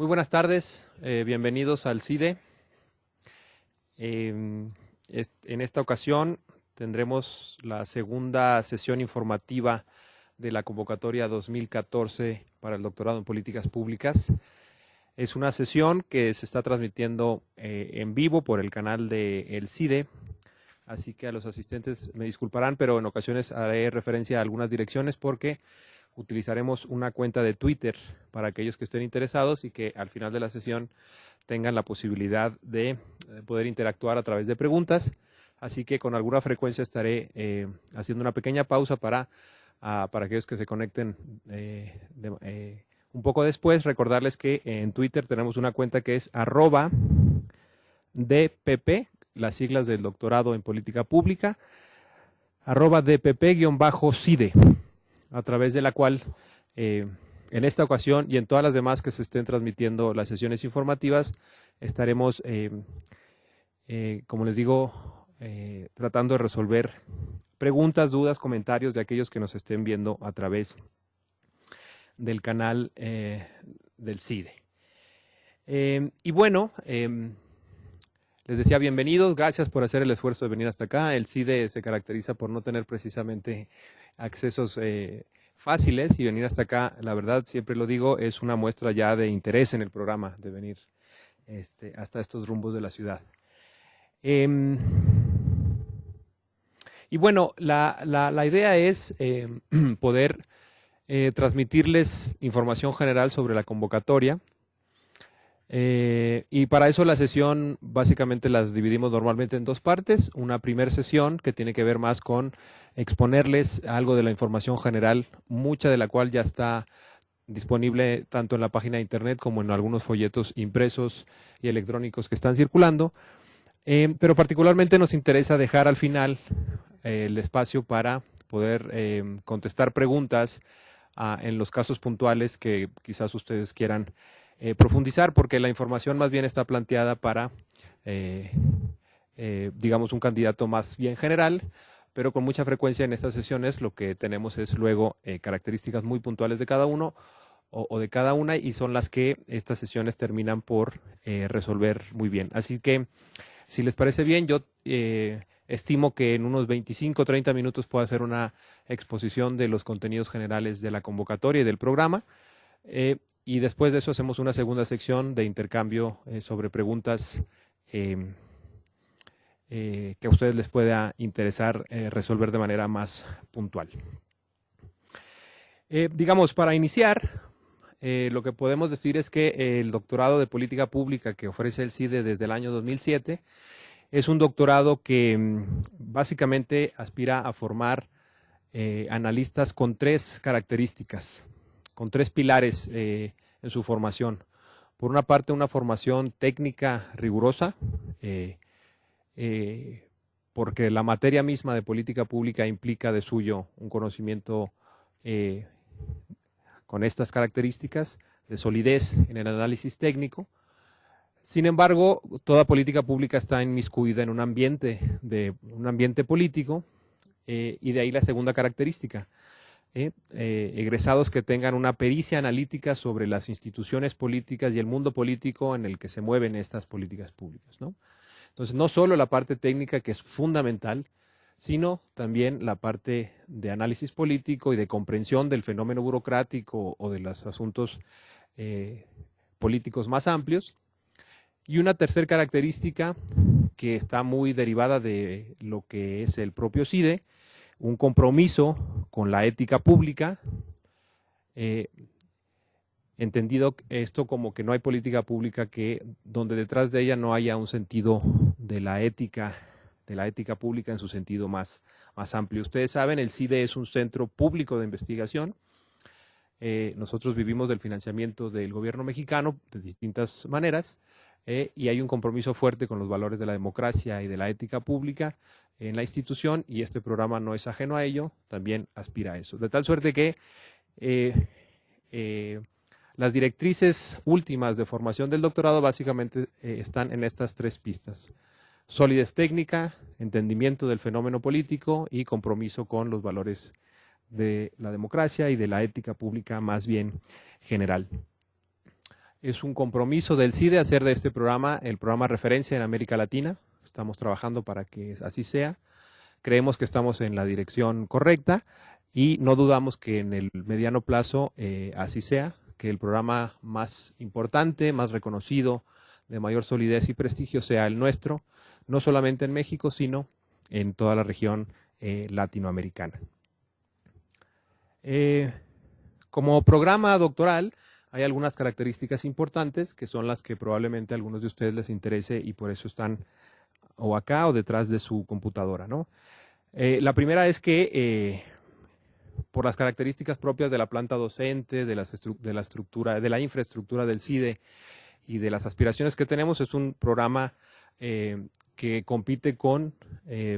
Muy buenas tardes, bienvenidos al CIDE. En esta ocasión tendremos la segunda sesión informativa de la convocatoria 2014 para el doctorado en políticas públicas. Es una sesión que se está transmitiendo en vivo por el canal de el CIDE, así que a los asistentes me disculparán, pero en ocasiones haré referencia a algunas direcciones porque utilizaremos una cuenta de Twitter para aquellos que estén interesados y que al final de la sesión tengan la posibilidad de poder interactuar a través de preguntas. Así que con alguna frecuencia estaré haciendo una pequeña pausa para aquellos que se conecten un poco después. Recordarles que en Twitter tenemos una cuenta que es @DPP, las siglas del doctorado en política pública, @DPP-CIDE, a través de la cual en esta ocasión y en todas las demás que se estén transmitiendo las sesiones informativas estaremos, como les digo, tratando de resolver preguntas, dudas, comentarios de aquellos que nos estén viendo a través del canal del CIDE. Y bueno, les decía bienvenidos, gracias por hacer el esfuerzo de venir hasta acá. El CIDE se caracteriza por no tener precisamente accesos fáciles y venir hasta acá, la verdad, siempre lo digo, es una muestra ya de interés en el programa, de venir hasta estos rumbos de la ciudad. Y bueno, la idea es poder transmitirles información general sobre la convocatoria. Y para eso la sesión básicamente las dividimos normalmente en dos partes. Una primera sesión que tiene que ver más con exponerles algo de la información general, mucha de la cual ya está disponible tanto en la página de internet como en algunos folletos impresos y electrónicos que están circulando. Pero particularmente nos interesa dejar al final el espacio para poder contestar preguntas en los casos puntuales que quizás ustedes quieran profundizar, porque la información más bien está planteada para, digamos, un candidato más bien general, pero con mucha frecuencia en estas sesiones lo que tenemos es luego características muy puntuales de cada uno o de cada una, y son las que estas sesiones terminan por resolver muy bien. Así que, si les parece bien, yo estimo que en unos 25 o 30 minutos puedo hacer una exposición de los contenidos generales de la convocatoria y del programa. Y después de eso hacemos una segunda sección de intercambio sobre preguntas que a ustedes les pueda interesar resolver de manera más puntual. Digamos, para iniciar, lo que podemos decir es que el doctorado de política pública que ofrece el CIDE desde el año 2007 es un doctorado que básicamente aspira a formar analistas con tres características, con tres pilares en su formación. Por una parte, una formación técnica rigurosa, porque la materia misma de política pública implica de suyo un conocimiento con estas características de solidez en el análisis técnico. Sin embargo, toda política pública está inmiscuida en un ambiente político, y de ahí la segunda característica. Egresados que tengan una pericia analítica sobre las instituciones políticas y el mundo político en el que se mueven estas políticas públicas, ¿no? Entonces, no solo la parte técnica, que es fundamental, sino también la parte de análisis político y de comprensión del fenómeno burocrático o de los asuntos políticos más amplios. Y una tercera característica que está muy derivada de lo que es el propio CIDE, un compromiso con la ética pública, entendido esto como que no hay política pública donde detrás de ella no haya un sentido de la ética pública en su sentido más amplio. Ustedes saben, el CIDE es un centro público de investigación. Nosotros vivimos del financiamiento del gobierno mexicano de distintas maneras, y hay un compromiso fuerte con los valores de la democracia y de la ética pública en la institución, y este programa no es ajeno a ello, también aspira a eso. De tal suerte que las directrices últimas de formación del doctorado básicamente están en estas tres pistas: solidez técnica, entendimiento del fenómeno político y compromiso con los valores de la democracia y de la ética pública más bien general. Es un compromiso del CIDE hacer de este programa el programa referencia en América Latina. Estamos trabajando para que así sea. Creemos que estamos en la dirección correcta y no dudamos que en el mediano plazo así sea, que el programa más importante, más reconocido, de mayor solidez y prestigio sea el nuestro, no solamente en México, sino en toda la región latinoamericana. Como programa doctoral, hay algunas características importantes que son las que probablemente a algunos de ustedes les interese y por eso están o acá o detrás de su computadora, ¿no? La primera es que por las características propias de la planta docente, de la estructura, de la infraestructura del CIDE y de las aspiraciones que tenemos, es un programa que compite con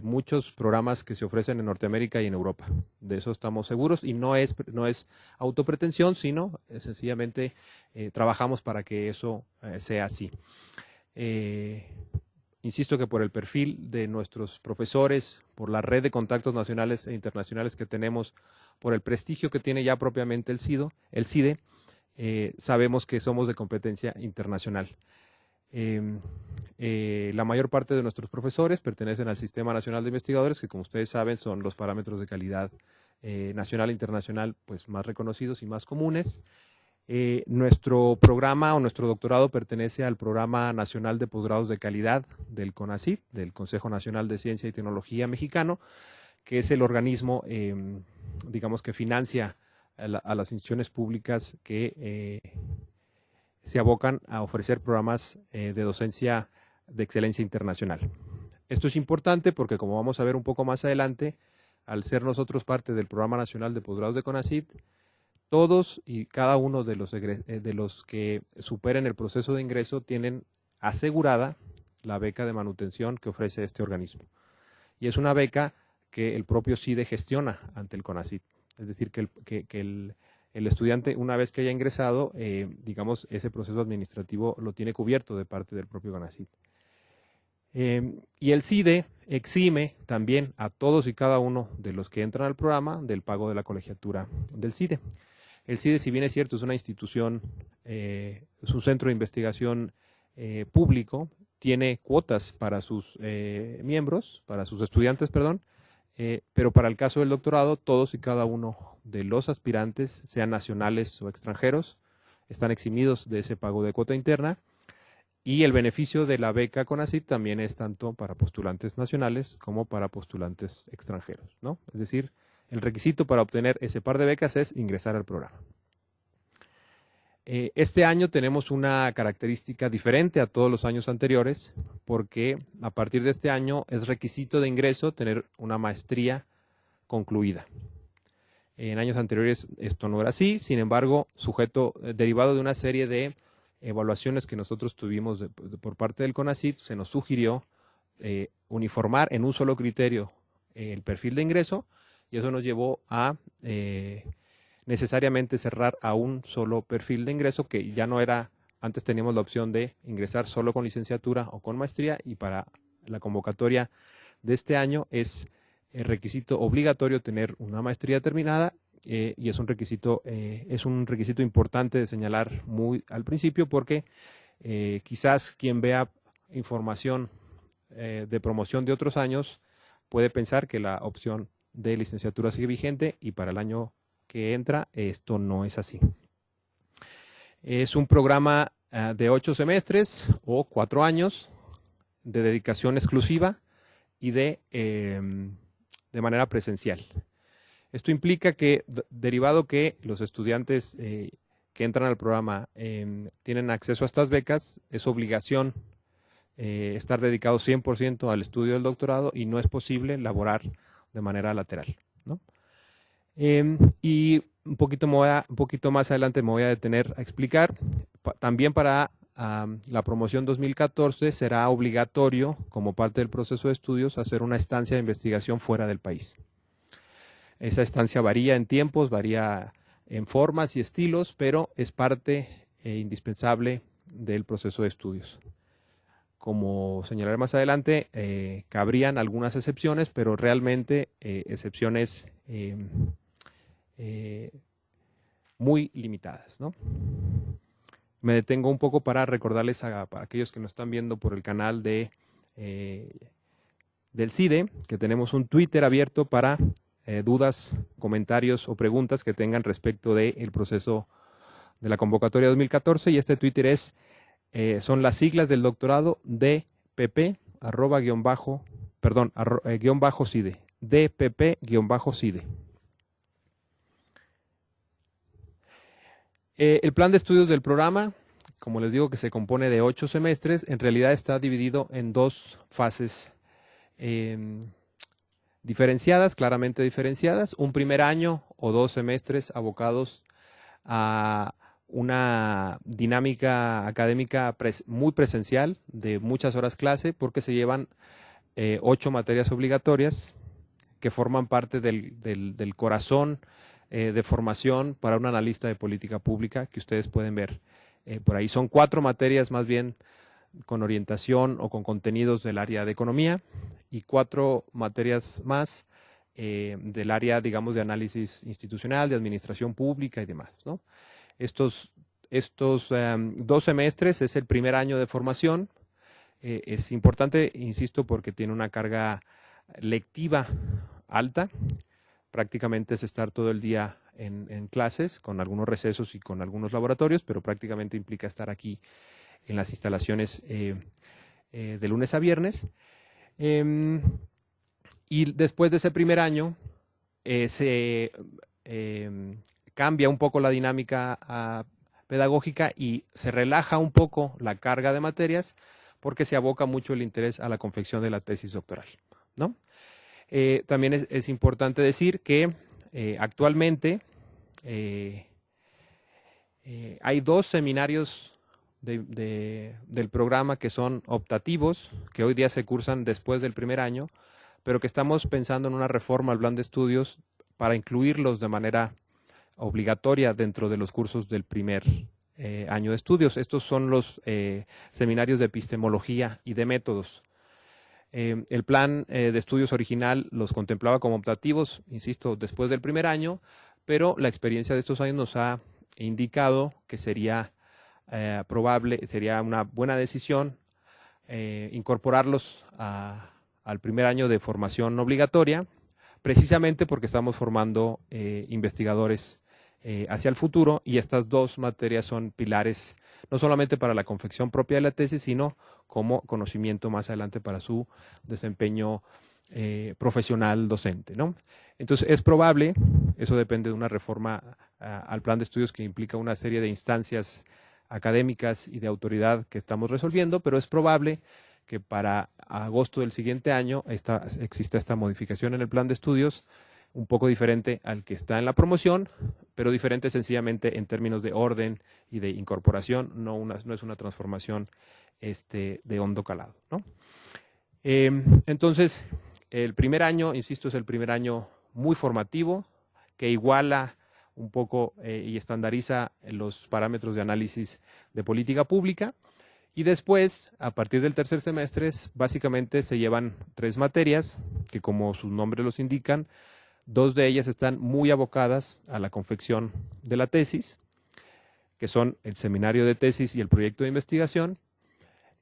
muchos programas que se ofrecen en Norteamérica y en Europa. De eso estamos seguros y no es autopretensión, sino sencillamente trabajamos para que eso sea así. Insisto que por el perfil de nuestros profesores, por la red de contactos nacionales e internacionales que tenemos, por el prestigio que tiene ya propiamente el CIDE, sabemos que somos de competencia internacional. La mayor parte de nuestros profesores pertenecen al Sistema Nacional de Investigadores, que como ustedes saben son los parámetros de calidad nacional e internacional pues, más reconocidos y más comunes. Nuestro programa o nuestro doctorado pertenece al Programa Nacional de Posgrados de Calidad del CONACYT, del Consejo Nacional de Ciencia y Tecnología Mexicano, que es el organismo, digamos, que financia a las instituciones públicas que se abocan a ofrecer programas de docencia de excelencia internacional. Esto es importante porque, como vamos a ver un poco más adelante, al ser nosotros parte del Programa Nacional de Posgrados de CONACYT, todos y cada uno de los que superen el proceso de ingreso tienen asegurada la beca de manutención que ofrece este organismo. Y es una beca que el propio CIDE gestiona ante el CONACYT. Es decir, que el estudiante, una vez que haya ingresado, digamos, ese proceso administrativo lo tiene cubierto de parte del propio CONACYT. Y el CIDE exime también a todos y cada uno de los que entran al programa del pago de la colegiatura del CIDE. El CIDE, si bien es cierto, es una institución, es un centro de investigación público, tiene cuotas para sus miembros, para sus estudiantes, perdón, pero para el caso del doctorado, todos y cada uno de los aspirantes, sean nacionales o extranjeros, están eximidos de ese pago de cuota interna y el beneficio de la beca CONACYT también es tanto para postulantes nacionales como para postulantes extranjeros, ¿no? Es decir, el requisito para obtener ese par de becas es ingresar al programa. Este año tenemos una característica diferente a todos los años anteriores porque a partir de este año es requisito de ingreso tener una maestría concluida. En años anteriores esto no era así, sin embargo, derivado de una serie de evaluaciones que nosotros tuvimos por parte del CONACYT, se nos sugirió uniformar en un solo criterio el perfil de ingreso y eso nos llevó a necesariamente cerrar a un solo perfil de ingreso que ya no era, antes teníamos la opción de ingresar solo con licenciatura o con maestría y para la convocatoria de este año es requisito obligatorio tener una maestría terminada y es un requisito importante de señalar muy al principio porque quizás quien vea información de promoción de otros años puede pensar que la opción de licenciatura sigue vigente y para el año que entra esto no es así. Es un programa de 8 semestres o 4 años de dedicación exclusiva y de manera presencial. Esto implica que, derivado que los estudiantes que entran al programa tienen acceso a estas becas, es obligación estar dedicado 100% al estudio del doctorado y no es posible laborar de manera lateral, ¿no? Y un poquito más adelante me voy a detener a explicar. También para la promoción 2014 será obligatorio, como parte del proceso de estudios, hacer una estancia de investigación fuera del país. Esa estancia varía en tiempos, varía en formas y estilos, pero es parte indispensable del proceso de estudios. Como señalaré más adelante, cabrían algunas excepciones, pero realmente excepciones muy limitadas, ¿no? Me detengo un poco para recordarles para aquellos que nos están viendo por el canal del CIDE, que tenemos un Twitter abierto para dudas, comentarios o preguntas que tengan respecto del proceso de la convocatoria 2014, y este Twitter son las siglas del doctorado DPP _CIDE, DPP-CIDE. El plan de estudios del programa, como les digo, que se compone de 8 semestres, en realidad está dividido en 2 fases diferenciadas, claramente diferenciadas. Un primer año o 2 semestres abocados a una dinámica académica muy presencial, de muchas horas clase, porque se llevan 8 materias obligatorias que forman parte del corazón de formación para un analista de política pública, que ustedes pueden ver por ahí. Son 4 materias más bien con orientación o con contenidos del área de economía, y 4 materias más del área, digamos, de análisis institucional, de administración pública y demás, ¿no? Estos 2 semestres es el primer año de formación. Es importante, insisto, porque tiene una carga lectiva alta. Prácticamente es estar todo el día en clases, con algunos recesos y con algunos laboratorios, pero prácticamente implica estar aquí en las instalaciones de lunes a viernes. Y después de ese primer año se cambia un poco la dinámica pedagógica y se relaja un poco la carga de materias, porque se aboca mucho el interés a la confección de la tesis doctoral, ¿no? También es importante decir que actualmente hay 2 seminarios del programa que son optativos, que hoy día se cursan después del primer año, pero que estamos pensando en una reforma al plan de estudios para incluirlos de manera obligatoria dentro de los cursos del primer año de estudios. Estos son los seminarios de epistemología y de métodos. El plan de estudios original los contemplaba como optativos, insisto, después del primer año, pero la experiencia de estos años nos ha indicado que sería probable, sería una buena decisión incorporarlos al primer año de formación obligatoria, precisamente porque estamos formando investigadores hacia el futuro, y estas 2 materias son pilares no solamente para la confección propia de la tesis, sino como conocimiento más adelante para su desempeño profesional docente, ¿no? Entonces es probable, eso depende de una reforma al plan de estudios que implica una serie de instancias académicas y de autoridad que estamos resolviendo, pero es probable que para agosto del siguiente año exista esta modificación en el plan de estudios, un poco diferente al que está en la promoción, pero diferente sencillamente en términos de orden y de incorporación, no es una transformación de hondo calado, ¿no? Entonces, el primer año, insisto, es el primer año muy formativo, que iguala un poco y estandariza los parámetros de análisis de política pública. Y después, a partir del tercer semestre, básicamente se llevan 3 materias que, como sus nombres los indican, 2 de ellas están muy abocadas a la confección de la tesis, que son el seminario de tesis y el proyecto de investigación,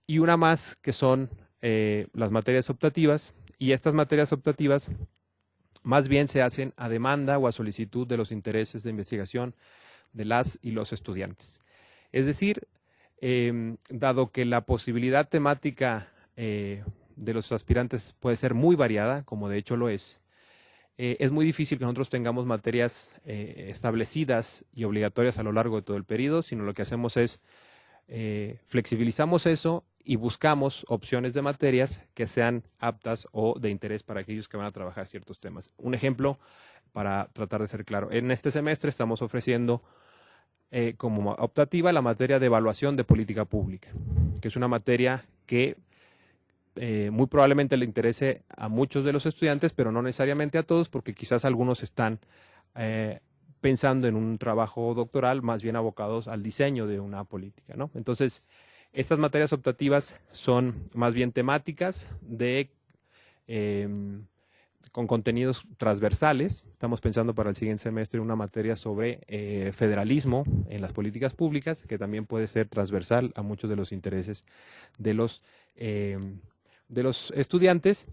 y una más que son las materias optativas, y estas materias optativas más bien se hacen a demanda o a solicitud de los intereses de investigación de las y los estudiantes. Es decir, dado que la posibilidad temática de los aspirantes puede ser muy variada, como de hecho lo es muy difícil que nosotros tengamos materias establecidas y obligatorias a lo largo de todo el periodo, sino lo que hacemos es flexibilizamos eso y buscamos opciones de materias que sean aptas o de interés para aquellos que van a trabajar ciertos temas. Un ejemplo, para tratar de ser claro, en este semestre estamos ofreciendo como optativa la materia de evaluación de política pública, que es una materia que muy probablemente le interese a muchos de los estudiantes, pero no necesariamente a todos, porque quizás algunos están pensando en un trabajo doctoral más bien abocados al diseño de una política, ¿no? Entonces, estas materias optativas son más bien temáticas de con contenidos transversales. Estamos pensando para el siguiente semestre una materia sobre federalismo en las políticas públicas, que también puede ser transversal a muchos de los intereses de los estudiantes,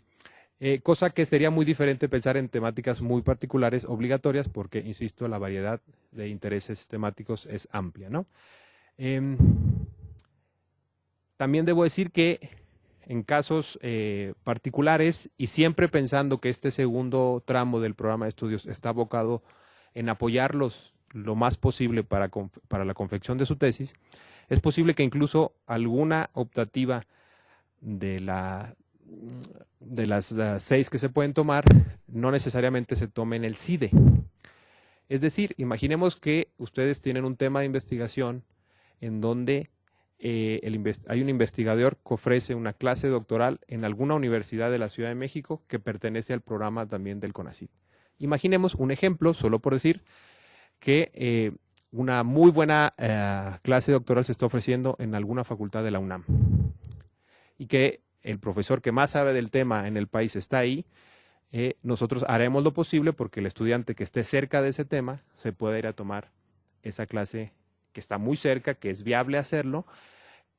cosa que sería muy diferente pensar en temáticas muy particulares obligatorias, porque, insisto, la variedad de intereses temáticos es amplia, ¿no? También debo decir que en casos particulares, y siempre pensando que este segundo tramo del programa de estudios está abocado en apoyarlos lo más posible para la confección de su tesis, es posible que incluso alguna optativa de las 6 que se pueden tomar no necesariamente se tome en el CIDE. Es decir, imaginemos que ustedes tienen un tema de investigación en donde hay un investigador que ofrece una clase doctoral en alguna universidad de la Ciudad de México que pertenece al programa también del CONACYT. Imaginemos un ejemplo, solo por decir, que una muy buena clase doctoral se está ofreciendo en alguna facultad de la UNAM y que el profesor que más sabe del tema en el país está ahí. Nosotros haremos lo posible porque el estudiante que esté cerca de ese tema se pueda ir a tomar esa clase que está muy cerca, que es viable hacerlo,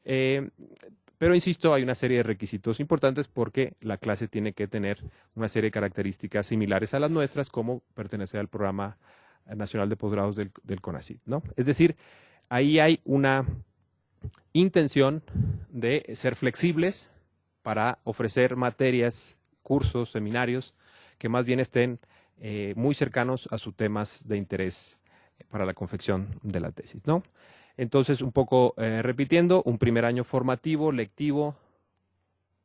pero insisto, hay una serie de requisitos importantes porque la clase tiene que tener una serie de características similares a las nuestras, como pertenecer al Programa Nacional de Posgrados del CONACYT, ¿no? Es decir, ahí hay una intención de ser flexibles para ofrecer materias, cursos, seminarios que más bien estén muy cercanos a sus temas de interés para la confección de la tesis, ¿no? Entonces, un poco repitiendo, un primer año formativo, lectivo,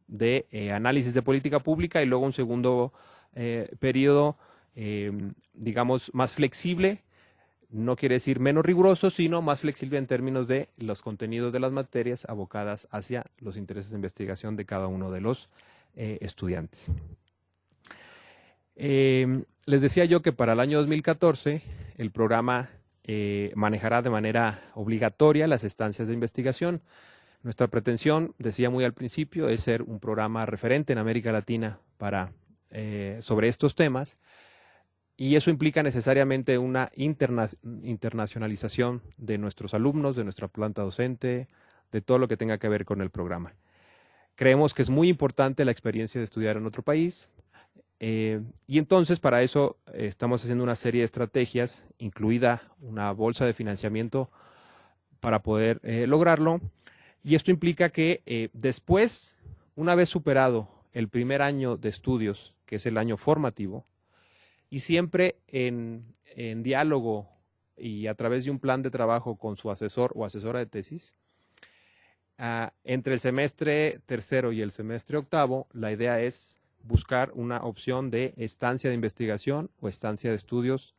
de análisis de política pública, y luego un segundo periodo, digamos, más flexible. No quiere decir menos riguroso, sino más flexible en términos de los contenidos de las materias abocadas hacia los intereses de investigación de cada uno de los estudiantes. Les decía yo que para el año 2014 el programa manejará de manera obligatoria las estancias de investigación. Nuestra pretensión, decía muy al principio, es ser un programa referente en América Latina sobre estos temas, y eso implica necesariamente una internacionalización de nuestros alumnos, de nuestra planta docente, de todo lo que tenga que ver con el programa. Creemos que es muy importante la experiencia de estudiar en otro país, y entonces para eso estamos haciendo una serie de estrategias, incluida una bolsa de financiamiento para poder lograrlo. Y esto implica que después, una vez superado el primer año de estudios, que es el año formativo, y siempre en diálogo y a través de un plan de trabajo con su asesor o asesora de tesis, entre el semestre tercero y el semestre octavo, la idea es buscar una opción de estancia de investigación o estancia de estudios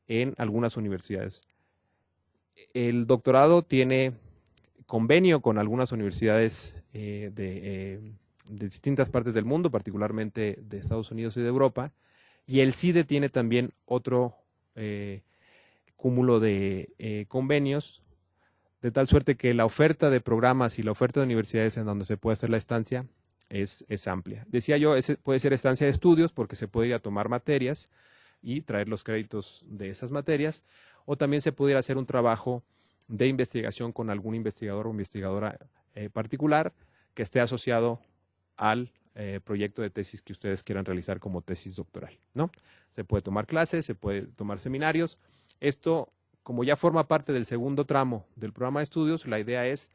en algunas universidades. El doctorado tiene convenio con algunas universidades de distintas partes del mundo, particularmente de Estados Unidos y de Europa, y el CIDE tiene también otro cúmulo de convenios, de tal suerte que la oferta de programas y la oferta de universidades en donde se puede hacer la estancia es amplia. Decía yo, puede ser estancia de estudios porque se puede ir a tomar materias y traer los créditos de esas materias, o también se pudiera hacer un trabajo de investigación con algún investigador o investigadora particular que esté asociado al proyecto de tesis que ustedes quieran realizar como tesis doctoral, ¿no? Se puede tomar clases, se puede tomar seminarios. Esto, como ya forma parte del segundo tramo del programa de estudios, la idea es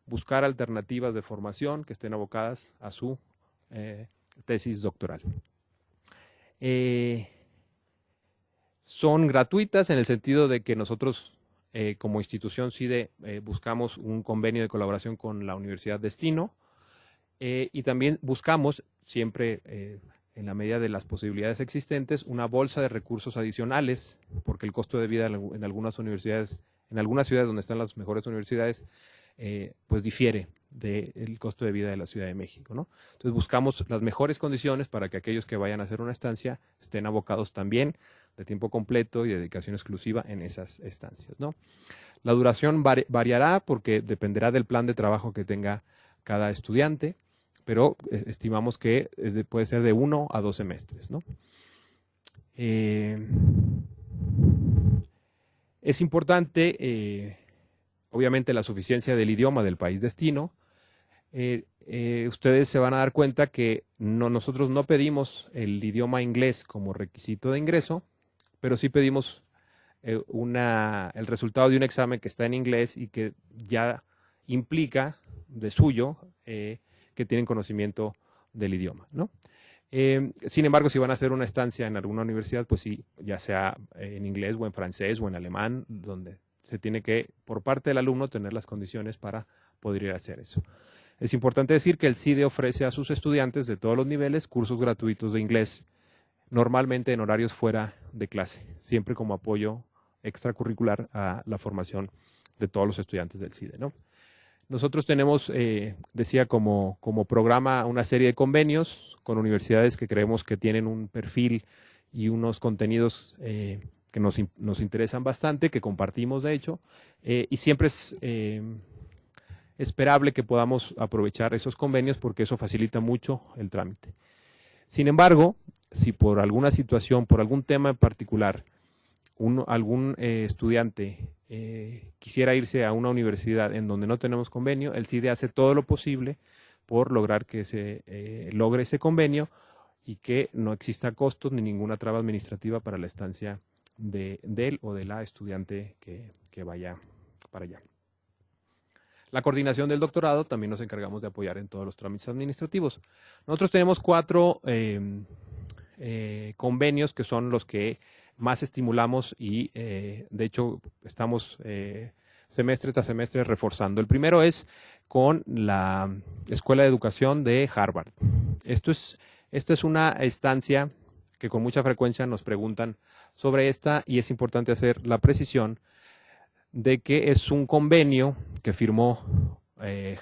buscar alternativas de formación que estén abocadas a su tesis doctoral. Son gratuitas en el sentido de que nosotros como institución CIDE buscamos un convenio de colaboración con la Universidad Destino, y también buscamos siempre en la medida de las posibilidades existentes una bolsa de recursos adicionales, porque el costo de vida en algunas universidades, en algunas ciudades donde están las mejores universidades, pues difiere del costo de vida de la Ciudad de México, ¿no? Entonces buscamos las mejores condiciones para que aquellos que vayan a hacer una estancia estén abocados también de tiempo completo y de dedicación exclusiva en esas estancias, ¿no? La duración variará porque dependerá del plan de trabajo que tenga cada estudiante, pero estimamos que puede ser de 1 a 2 semestres, ¿no? Es importante, obviamente, la suficiencia del idioma del país destino. Ustedes se van a dar cuenta que nosotros no pedimos el idioma inglés como requisito de ingreso, pero sí pedimos el resultado de un examen que está en inglés y que ya implica de suyo que tienen conocimiento del idioma, ¿no? Sin embargo, si van a hacer una estancia en alguna universidad, pues sí, ya sea en inglés o en francés o en alemán, donde se tiene que, por parte del alumno, tener las condiciones para poder ir a hacer eso. Es importante decir que el CIDE ofrece a sus estudiantes de todos los niveles cursos gratuitos de inglés, normalmente en horarios fuera de clase, siempre como apoyo extracurricular a la formación de todos los estudiantes del CIDE, ¿no? Nosotros tenemos, decía, como programa una serie de convenios con universidades que creemos que tienen un perfil y unos contenidos que nos interesan bastante, que compartimos de hecho, y siempre es esperable que podamos aprovechar esos convenios porque eso facilita mucho el trámite. Sin embargo, si por alguna situación, por algún tema en particular, algún estudiante quisiera irse a una universidad en donde no tenemos convenio, el CIDE hace todo lo posible por lograr que se logre ese convenio y que no exista costos ni ninguna traba administrativa para la estancia de él o de la estudiante que vaya para allá. La coordinación del doctorado también nos encargamos de apoyar en todos los trámites administrativos. Nosotros tenemos 4 convenios que son los que más estimulamos y de hecho estamos semestre tras semestre reforzando. El primero es con la Escuela de Educación de Harvard. Esta es una estancia que con mucha frecuencia nos preguntan sobre esta y es importante hacer la precisión de que es un convenio que firmó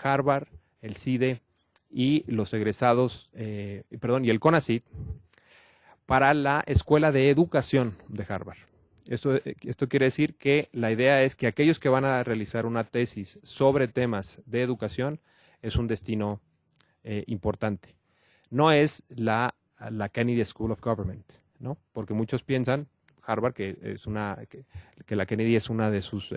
Harvard, el CIDE y los egresados, y el CONACYT para la Escuela de Educación de Harvard. Esto quiere decir que la idea es que aquellos que van a realizar una tesis sobre temas de educación es un destino importante. No es la Kennedy School of Government, ¿no? Porque muchos piensan, Harvard, que la Kennedy es una de sus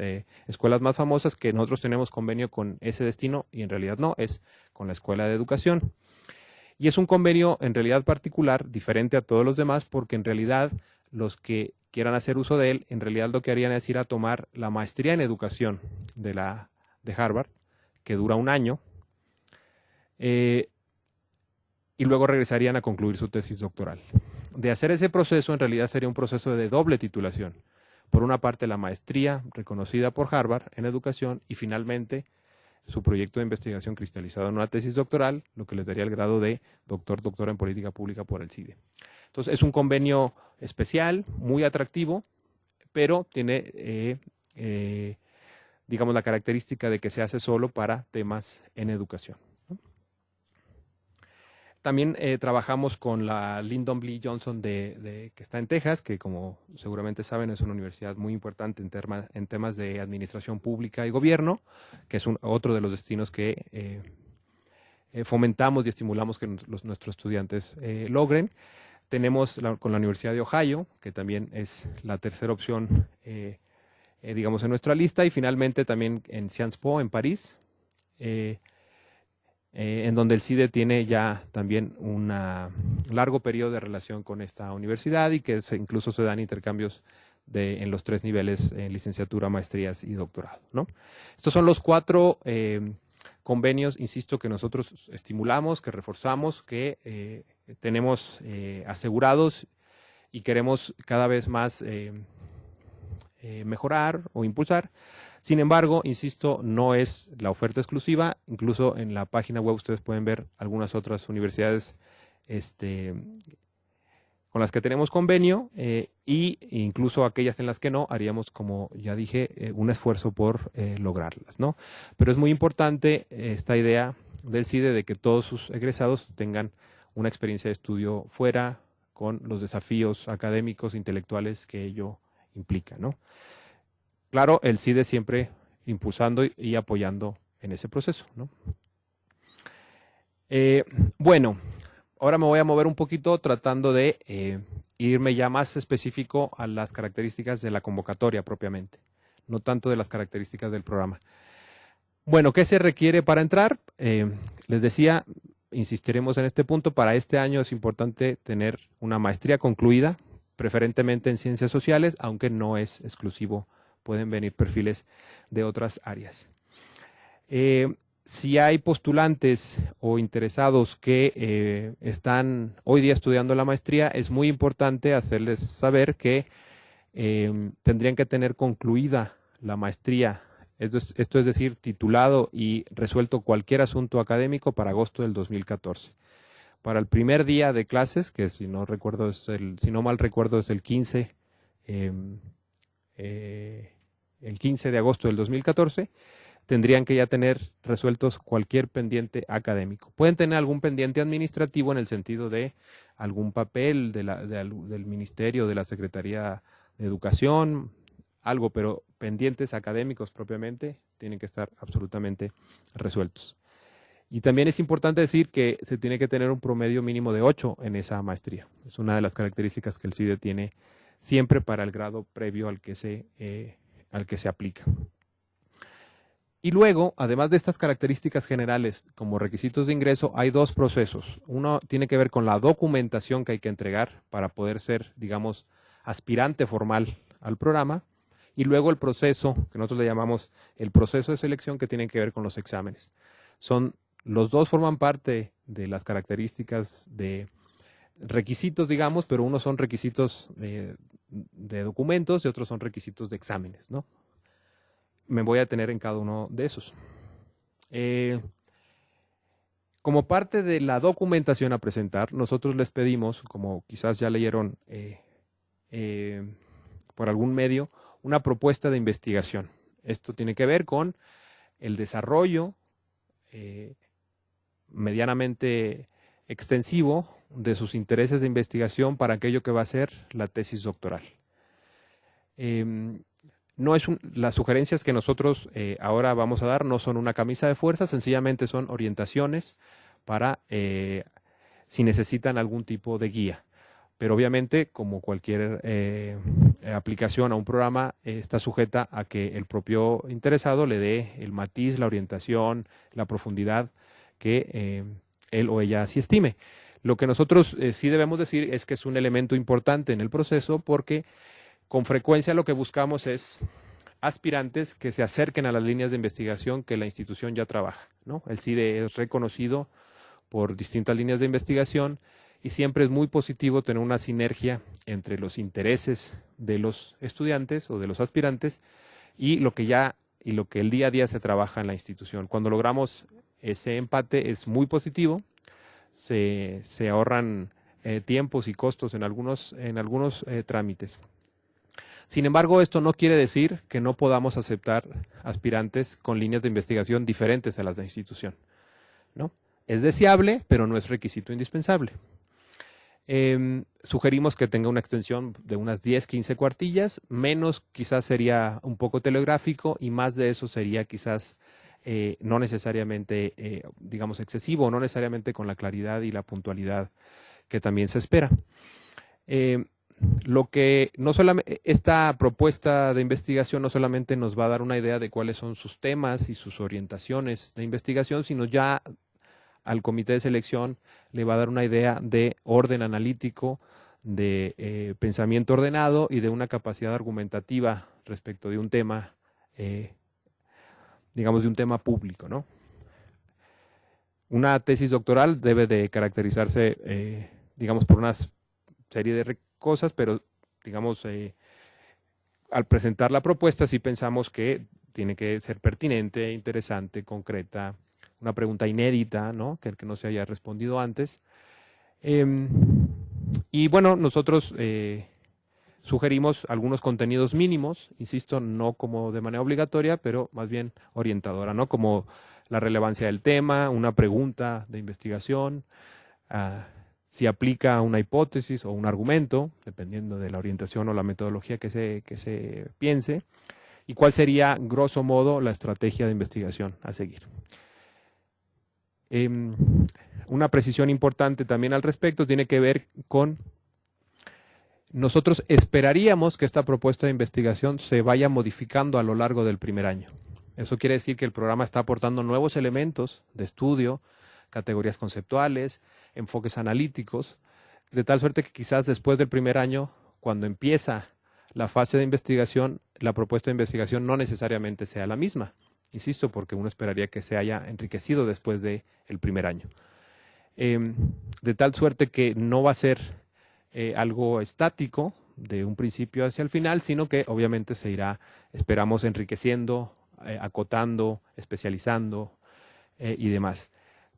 escuelas más famosas, que nosotros tenemos convenio con ese destino y en realidad no, es con la Escuela de Educación. Y es un convenio en realidad particular, diferente a todos los demás, porque en realidad los que quieran hacer uso de él, en realidad lo que harían es ir a tomar la maestría en educación de Harvard, que dura 1 año, y luego regresarían a concluir su tesis doctoral. De hacer ese proceso, en realidad sería un proceso de doble titulación. Por una parte, la maestría reconocida por Harvard en educación y finalmente su proyecto de investigación cristalizado en una tesis doctoral, lo que les daría el grado de doctora en política pública por el CIDE. Entonces, es un convenio especial, muy atractivo, pero tiene, digamos, la característica de que se hace solo para temas en educación. También trabajamos con la Lyndon B. Johnson que está en Texas, que como seguramente saben es una universidad muy importante en temas de administración pública y gobierno, que es otro de los destinos que fomentamos y estimulamos que nuestros estudiantes logren. Tenemos con la Universidad de Ohio, que también es la tercera opción, digamos, en nuestra lista, y finalmente también en Sciences Po, en París, en donde el CIDE tiene ya también un largo periodo de relación con esta universidad y que incluso se dan intercambios en los 3 niveles, licenciatura, maestrías y doctorado, ¿no? Estos son los 4 convenios, insisto, que nosotros estimulamos, que reforzamos, que tenemos asegurados y queremos cada vez más mejorar o impulsar. Sin embargo, insisto, no es la oferta exclusiva. Incluso en la página web ustedes pueden ver algunas otras universidades con las que tenemos convenio y incluso aquellas en las que no, haríamos, como ya dije, un esfuerzo por lograrlas, ¿no? Pero es muy importante esta idea del CIDE de que todos sus egresados tengan una experiencia de estudio fuera, con los desafíos académicos, intelectuales que ello implica, ¿no? Claro, el CIDE siempre impulsando y apoyando en ese proceso, ¿no? Bueno, ahora me voy a mover un poquito tratando de irme ya más específico a las características de la convocatoria propiamente, no tanto de las características del programa. Bueno, ¿qué se requiere para entrar? Les decía, insistiremos en este punto, para este año es importante tener una maestría concluida, preferentemente en ciencias sociales, aunque no es exclusivo, pueden venir perfiles de otras áreas. Si hay postulantes o interesados que están hoy día estudiando la maestría, es muy importante hacerles saber que tendrían que tener concluida la maestría, esto es decir, titulado y resuelto cualquier asunto académico para agosto del 2014. Para el primer día de clases, que si no mal recuerdo es el 15 de agosto del 2014, tendrían que ya tener resueltos cualquier pendiente académico. Pueden tener algún pendiente administrativo en el sentido de algún papel del Ministerio, de la Secretaría de Educación, algo, pero pendientes académicos propiamente tienen que estar absolutamente resueltos. Y también es importante decir que se tiene que tener un promedio mínimo de 8 en esa maestría. Es una de las características que el CIDE tiene siempre para el grado previo al que se aplica. Y luego, además de estas características generales como requisitos de ingreso, hay dos procesos. Uno tiene que ver con la documentación que hay que entregar para poder ser, digamos, aspirante formal al programa. Y luego el proceso, que nosotros le llamamos el proceso de selección, que tiene que ver con los exámenes. Los dos forman parte de las características de requisitos, digamos, pero unos son requisitos de documentos y otros son requisitos de exámenes, ¿no? Me voy a detener en cada uno de esos. Como parte de la documentación a presentar, nosotros les pedimos, como quizás ya leyeron por algún medio, una propuesta de investigación. Esto tiene que ver con el desarrollo medianamente extensivo de sus intereses de investigación para aquello que va a ser la tesis doctoral. Las sugerencias que nosotros ahora vamos a dar no son una camisa de fuerza, sencillamente son orientaciones para si necesitan algún tipo de guía. Pero obviamente, como cualquier aplicación a un programa, está sujeta a que el propio interesado le dé el matiz, la orientación, la profundidad que él o ella sí estime. Lo que nosotros sí debemos decir es que es un elemento importante en el proceso porque con frecuencia lo que buscamos es aspirantes que se acerquen a las líneas de investigación que la institución ya trabaja, ¿no? El CIDE es reconocido por distintas líneas de investigación y siempre es muy positivo tener una sinergia entre los intereses de los estudiantes o de los aspirantes y lo que el día a día se trabaja en la institución. Cuando logramos ese empate es muy positivo, se ahorran tiempos y costos en algunos trámites. Sin embargo, esto no quiere decir que no podamos aceptar aspirantes con líneas de investigación diferentes a las de la institución, ¿no? Es deseable, pero no es requisito indispensable. Sugerimos que tenga una extensión de unas 10, 15 cuartillas, menos quizás sería un poco telegráfico y más de eso sería quizás no necesariamente, digamos, excesivo, no necesariamente con la claridad y la puntualidad que también se espera. Esta propuesta de investigación no solamente nos va a dar una idea de cuáles son sus temas y sus orientaciones de investigación, sino ya al comité de selección le va a dar una idea de orden analítico, de pensamiento ordenado y de una capacidad argumentativa respecto de un tema, digamos, de un tema público, ¿no? Una tesis doctoral debe de caracterizarse, digamos, por una serie de cosas, pero digamos, al presentar la propuesta sí pensamos que tiene que ser pertinente, interesante, concreta, una pregunta inédita, ¿no? Que no se haya respondido antes. Y bueno, nosotros sugerimos algunos contenidos mínimos, insisto, no como de manera obligatoria, pero más bien orientadora, ¿no? Como la relevancia del tema, una pregunta de investigación, si aplica una hipótesis o un argumento, dependiendo de la orientación o la metodología que se piense, y cuál sería, grosso modo, la estrategia de investigación a seguir. Una precisión importante también al respecto tiene que ver con nosotros esperaríamos que esta propuesta de investigación se vaya modificando a lo largo del primer año. Eso quiere decir que el programa está aportando nuevos elementos de estudio, categorías conceptuales, enfoques analíticos, de tal suerte que quizás después del primer año, cuando empieza la fase de investigación, la propuesta de investigación no necesariamente sea la misma. Insisto, porque uno esperaría que se haya enriquecido después del primer año. De tal suerte que no va a ser algo estático de un principio hacia el final, sino que obviamente se irá, esperamos, enriqueciendo, acotando, especializando y demás.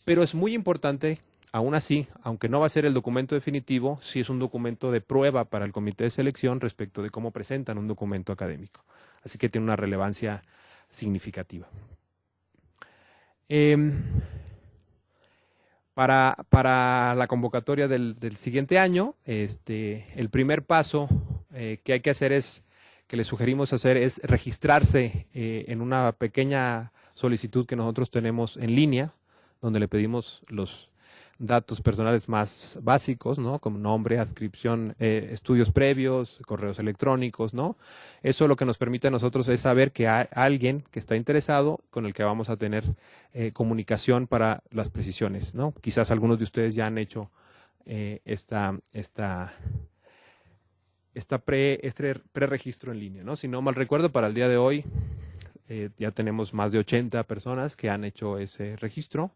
Pero es muy importante, aún así, aunque no va a ser el documento definitivo, sí es un documento de prueba para el comité de selección respecto de cómo presentan un documento académico. Así que tiene una relevancia significativa. Para la convocatoria del siguiente año, el primer paso que hay que hacer que les sugerimos hacer es registrarse en una pequeña solicitud que nosotros tenemos en línea, donde le pedimos los datos personales más básicos, ¿no? Como nombre, adscripción, estudios previos, correos electrónicos, ¿no? Eso lo que nos permite a nosotros es saber que hay alguien que está interesado con el que vamos a tener comunicación para las precisiones, ¿no? Quizás algunos de ustedes ya han hecho este preregistro en línea, ¿no? Si no mal recuerdo, para el día de hoy ya tenemos más de 80 personas que han hecho ese registro.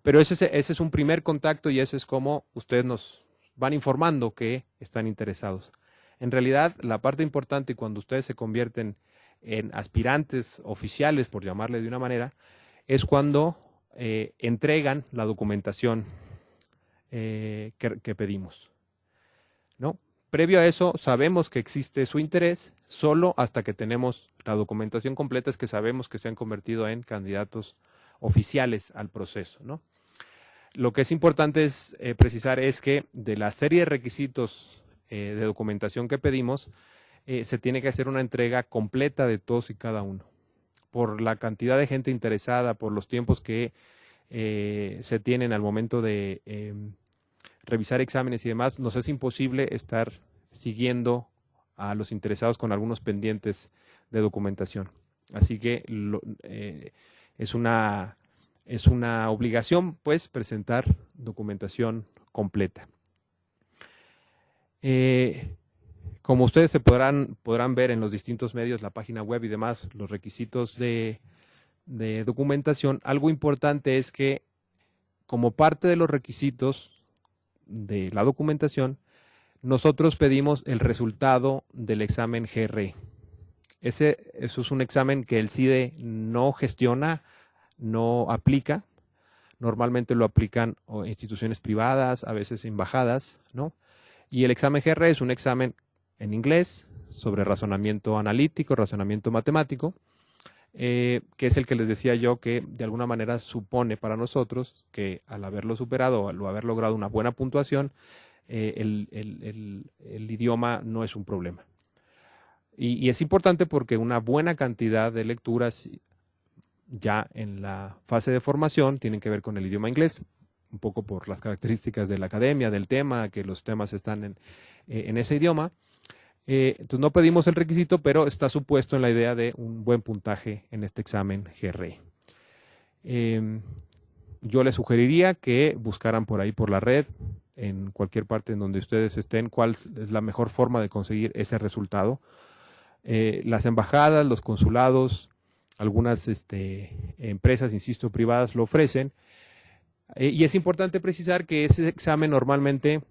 Pero ese es un primer contacto y ese es como ustedes nos van informando que están interesados. En realidad, la parte importante cuando ustedes se convierten en aspirantes oficiales, por llamarle de una manera, es cuando entregan la documentación que pedimos, ¿no? Previo a eso, sabemos que existe su interés, solo hasta que tenemos la documentación completa es que sabemos que se han convertido en candidatos oficiales al proceso, ¿no? Lo que es importante es precisar es que de la serie de requisitos de documentación que pedimos, se tiene que hacer una entrega completa de todos y cada uno. Por la cantidad de gente interesada, por los tiempos que se tienen al momento de revisar exámenes y demás, nos es imposible estar siguiendo a los interesados con algunos pendientes de documentación. Así que es una obligación, pues, presentar documentación completa. Como ustedes se podrán ver en los distintos medios, la página web y demás, los requisitos de documentación, algo importante es que como parte de los requisitos de la documentación, nosotros pedimos el resultado del examen GRE. Eso es un examen que el CIDE no gestiona, no aplica. Normalmente lo aplican instituciones privadas, a veces embajadas, ¿no? Y el examen GRE es un examen en inglés sobre razonamiento analítico, razonamiento matemático, que es el que les decía yo que de alguna manera supone para nosotros que al haberlo superado, al haber logrado una buena puntuación, el idioma no es un problema. Y es importante porque una buena cantidad de lecturas ya en la fase de formación tienen que ver con el idioma inglés, un poco por las características de la academia, del tema, que los temas están en ese idioma. Entonces no pedimos el requisito, pero está supuesto en la idea de un buen puntaje en este examen GRE. Yo les sugeriría que buscaran por ahí por la red, en cualquier parte en donde ustedes estén, cuál es la mejor forma de conseguir ese resultado. Las embajadas, los consulados, algunas empresas, insisto, privadas lo ofrecen. Y es importante precisar que ese examen normalmente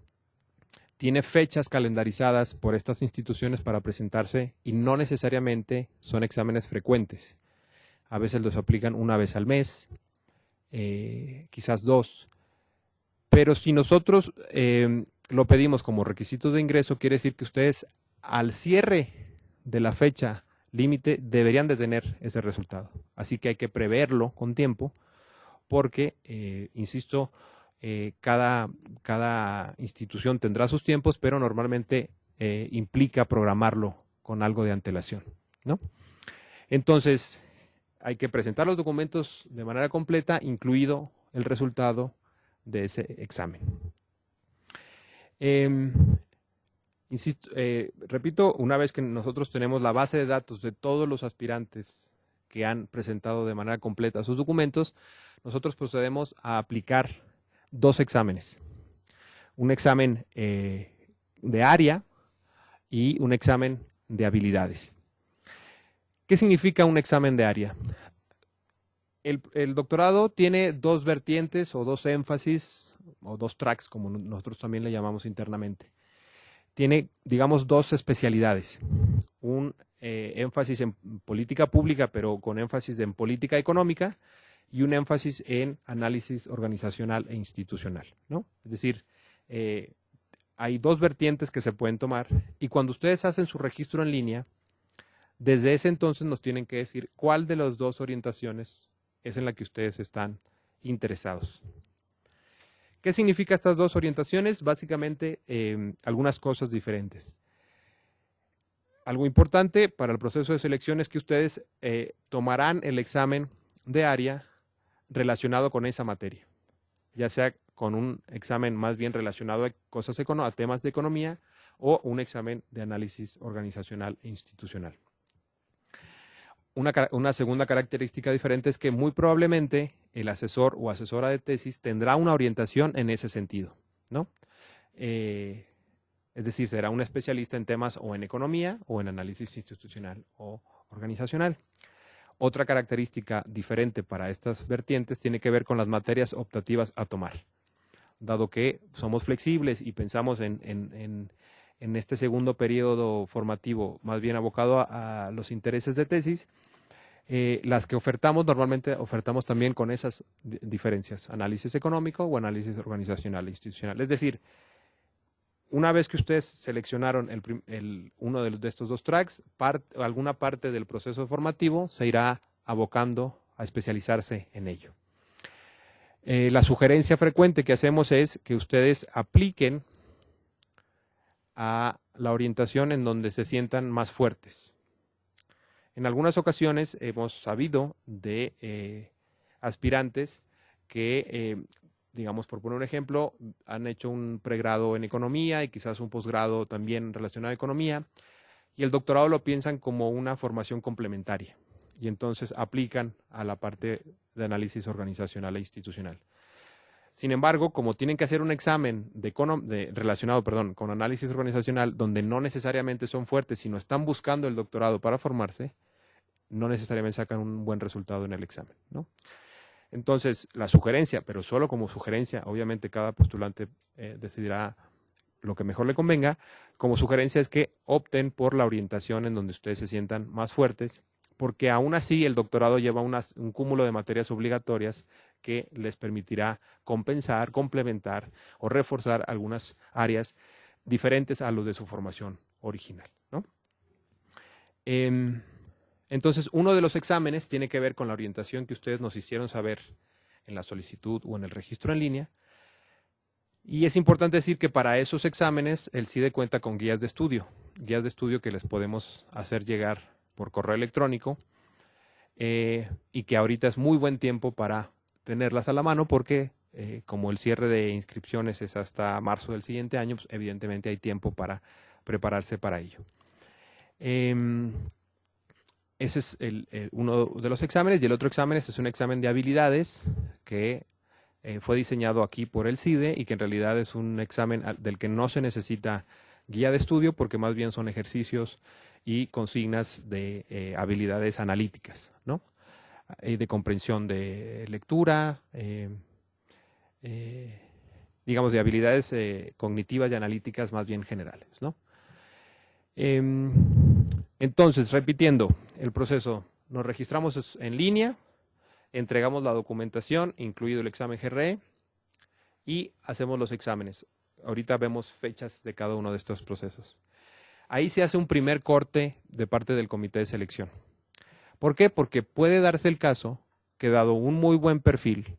tiene fechas calendarizadas por estas instituciones para presentarse y no necesariamente son exámenes frecuentes. A veces los aplican una vez al mes, quizás dos. Pero si nosotros lo pedimos como requisito de ingreso, quiere decir que ustedes al cierre de la fecha límite deberían de tener ese resultado. Así que hay que preverlo con tiempo porque, insisto, cada institución tendrá sus tiempos, pero normalmente implica programarlo con algo de antelación, ¿no? Entonces, hay que presentar los documentos de manera completa, incluido el resultado de ese examen. Insisto, repito, una vez que nosotros tenemos la base de datos de todos los aspirantes que han presentado de manera completa sus documentos, nosotros procedemos a aplicar 2 exámenes. Un examen de área y un examen de habilidades. ¿Qué significa un examen de área? El doctorado tiene 2 vertientes o 2 énfasis o 2 tracks, como nosotros también le llamamos internamente. Tiene, digamos, 2 especialidades. Un énfasis en política pública, pero con énfasis en política económica, y un énfasis en análisis organizacional e institucional, ¿no? Es decir, hay 2 vertientes que se pueden tomar, y cuando ustedes hacen su registro en línea, desde ese entonces nos tienen que decir cuál de las 2 orientaciones es en la que ustedes están interesados. ¿Qué significa estas 2 orientaciones? Básicamente, algunas cosas diferentes. Algo importante para el proceso de selección es que ustedes tomarán el examen de área relacionado con esa materia, ya sea con un examen más bien relacionado a temas de economía o un examen de análisis organizacional e institucional. Una segunda característica diferente es que muy probablemente el asesor o asesora de tesis tendrá una orientación en ese sentido, ¿no? Es decir, será un especialista en temas o en economía o en análisis institucional o organizacional. Otra característica diferente para estas vertientes tiene que ver con las materias optativas a tomar. Dado que somos flexibles y pensamos en este segundo periodo formativo más bien abocado a los intereses de tesis, las que ofertamos, normalmente ofertamos también con esas diferencias, análisis económico o análisis organizacional e institucional. Es decir, una vez que ustedes seleccionaron uno de estos 2 tracks, alguna parte del proceso formativo se irá abocando a especializarse en ello. La sugerencia frecuente que hacemos es que ustedes apliquen a la orientación en donde se sientan más fuertes. En algunas ocasiones hemos sabido de aspirantes que, digamos, por poner un ejemplo, han hecho un pregrado en economía y quizás un posgrado también relacionado a economía, y el doctorado lo piensan como una formación complementaria, y entonces aplican a la parte de análisis organizacional e institucional. Sin embargo, como tienen que hacer un examen relacionado con análisis organizacional, donde no necesariamente son fuertes, sino están buscando el doctorado para formarse, no necesariamente sacan un buen resultado en el examen, ¿no? Entonces, la sugerencia, pero solo como sugerencia, obviamente cada postulante decidirá lo que mejor le convenga, como sugerencia es que opten por la orientación en donde ustedes se sientan más fuertes, porque aún así el doctorado lleva un cúmulo de materias obligatorias que les permitirá compensar, complementar o reforzar algunas áreas diferentes a los de su formación original, ¿no? Entonces, uno de los exámenes tiene que ver con la orientación que ustedes nos hicieron saber en la solicitud o en el registro en línea. Y es importante decir que para esos exámenes el CIDE cuenta con guías de estudio que les podemos hacer llegar por correo electrónico y que ahorita es muy buen tiempo para tenerlas a la mano porque como el cierre de inscripciones es hasta marzo del siguiente año, pues evidentemente hay tiempo para prepararse para ello. Ese es uno de los exámenes, y el otro examen es un examen de habilidades que fue diseñado aquí por el CIDE y que en realidad es un examen del que no se necesita guía de estudio porque más bien son ejercicios y consignas de habilidades analíticas, ¿no? De comprensión de lectura, digamos de habilidades cognitivas y analíticas más bien generales, ¿no? Entonces, repitiendo el proceso, nos registramos en línea, entregamos la documentación, incluido el examen GRE, y hacemos los exámenes. Ahorita vemos fechas de cada uno de estos procesos. Ahí se hace un primer corte de parte del comité de selección. ¿Por qué? Porque puede darse el caso que dado un muy buen perfil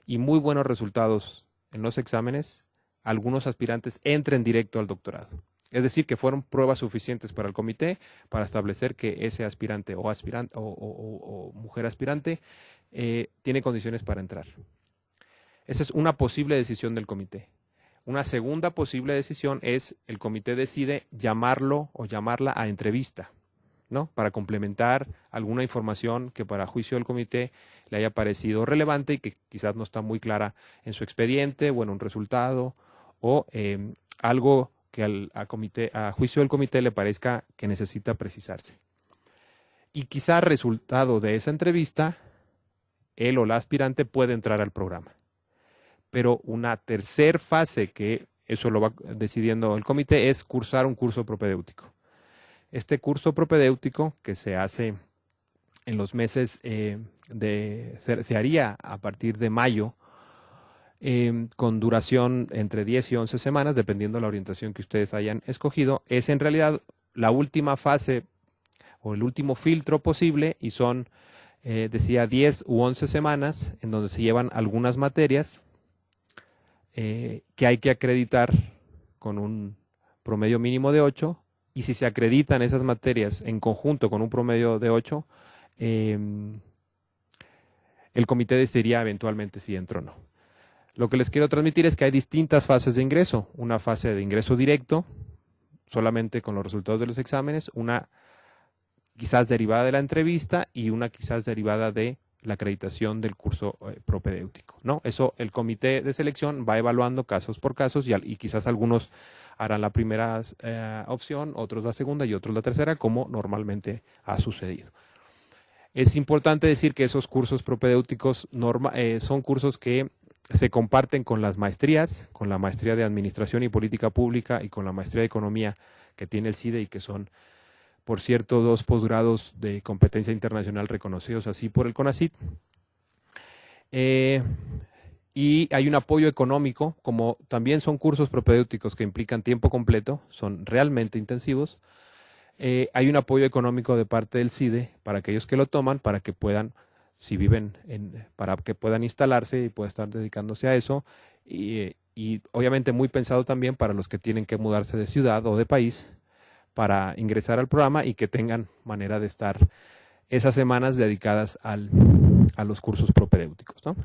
y muy buenos resultados en los exámenes, algunos aspirantes entren directo al doctorado. Es decir, que fueron pruebas suficientes para el comité para establecer que ese aspirante o mujer aspirante tiene condiciones para entrar. Esa es una posible decisión del comité. Una segunda posible decisión es el comité decide llamarlo o llamarla a entrevista, ¿no? Para complementar alguna información que para juicio del comité le haya parecido relevante y que quizás no está muy clara en su expediente o en un resultado o algo que a juicio del comité le parezca que necesita precisarse. Y quizá resultado de esa entrevista, él o la aspirante puede entrar al programa. Pero una tercer fase, que eso lo va decidiendo el comité, es cursar un curso propedéutico. Este curso propedéutico que se hace en los meses se haría a partir de mayo, con duración entre 10 y 11 semanas, dependiendo de la orientación que ustedes hayan escogido, es en realidad la última fase o el último filtro posible y son, decía, 10 u 11 semanas en donde se llevan algunas materias que hay que acreditar con un promedio mínimo de 8 y si se acreditan esas materias en conjunto con un promedio de 8, el comité decidiría eventualmente si entra o no. Lo que les quiero transmitir es que hay distintas fases de ingreso. Una fase de ingreso directo, solamente con los resultados de los exámenes, una quizás derivada de la entrevista y una quizás derivada de la acreditación del curso propedéutico, ¿no? Eso el comité de selección va evaluando casos por casos y quizás algunos harán la primera opción, otros la segunda y otros la tercera, como normalmente ha sucedido. Es importante decir que esos cursos propedéuticos son cursos que se comparten con las maestrías, con la maestría de Administración y Política Pública y con la maestría de Economía que tiene el CIDE y que son, por cierto, 2 posgrados de competencia internacional reconocidos así por el CONACYT. Y hay un apoyo económico, como también son cursos propedéuticos que implican tiempo completo, son realmente intensivos. Hay un apoyo económico de parte del CIDE para aquellos que lo toman, para que puedan, si viven, para que puedan instalarse y puedan estar dedicándose a eso. Y obviamente muy pensado también para los que tienen que mudarse de ciudad o de país para ingresar al programa y que tengan manera de estar esas semanas dedicadas a los cursos propedéuticos, ¿no?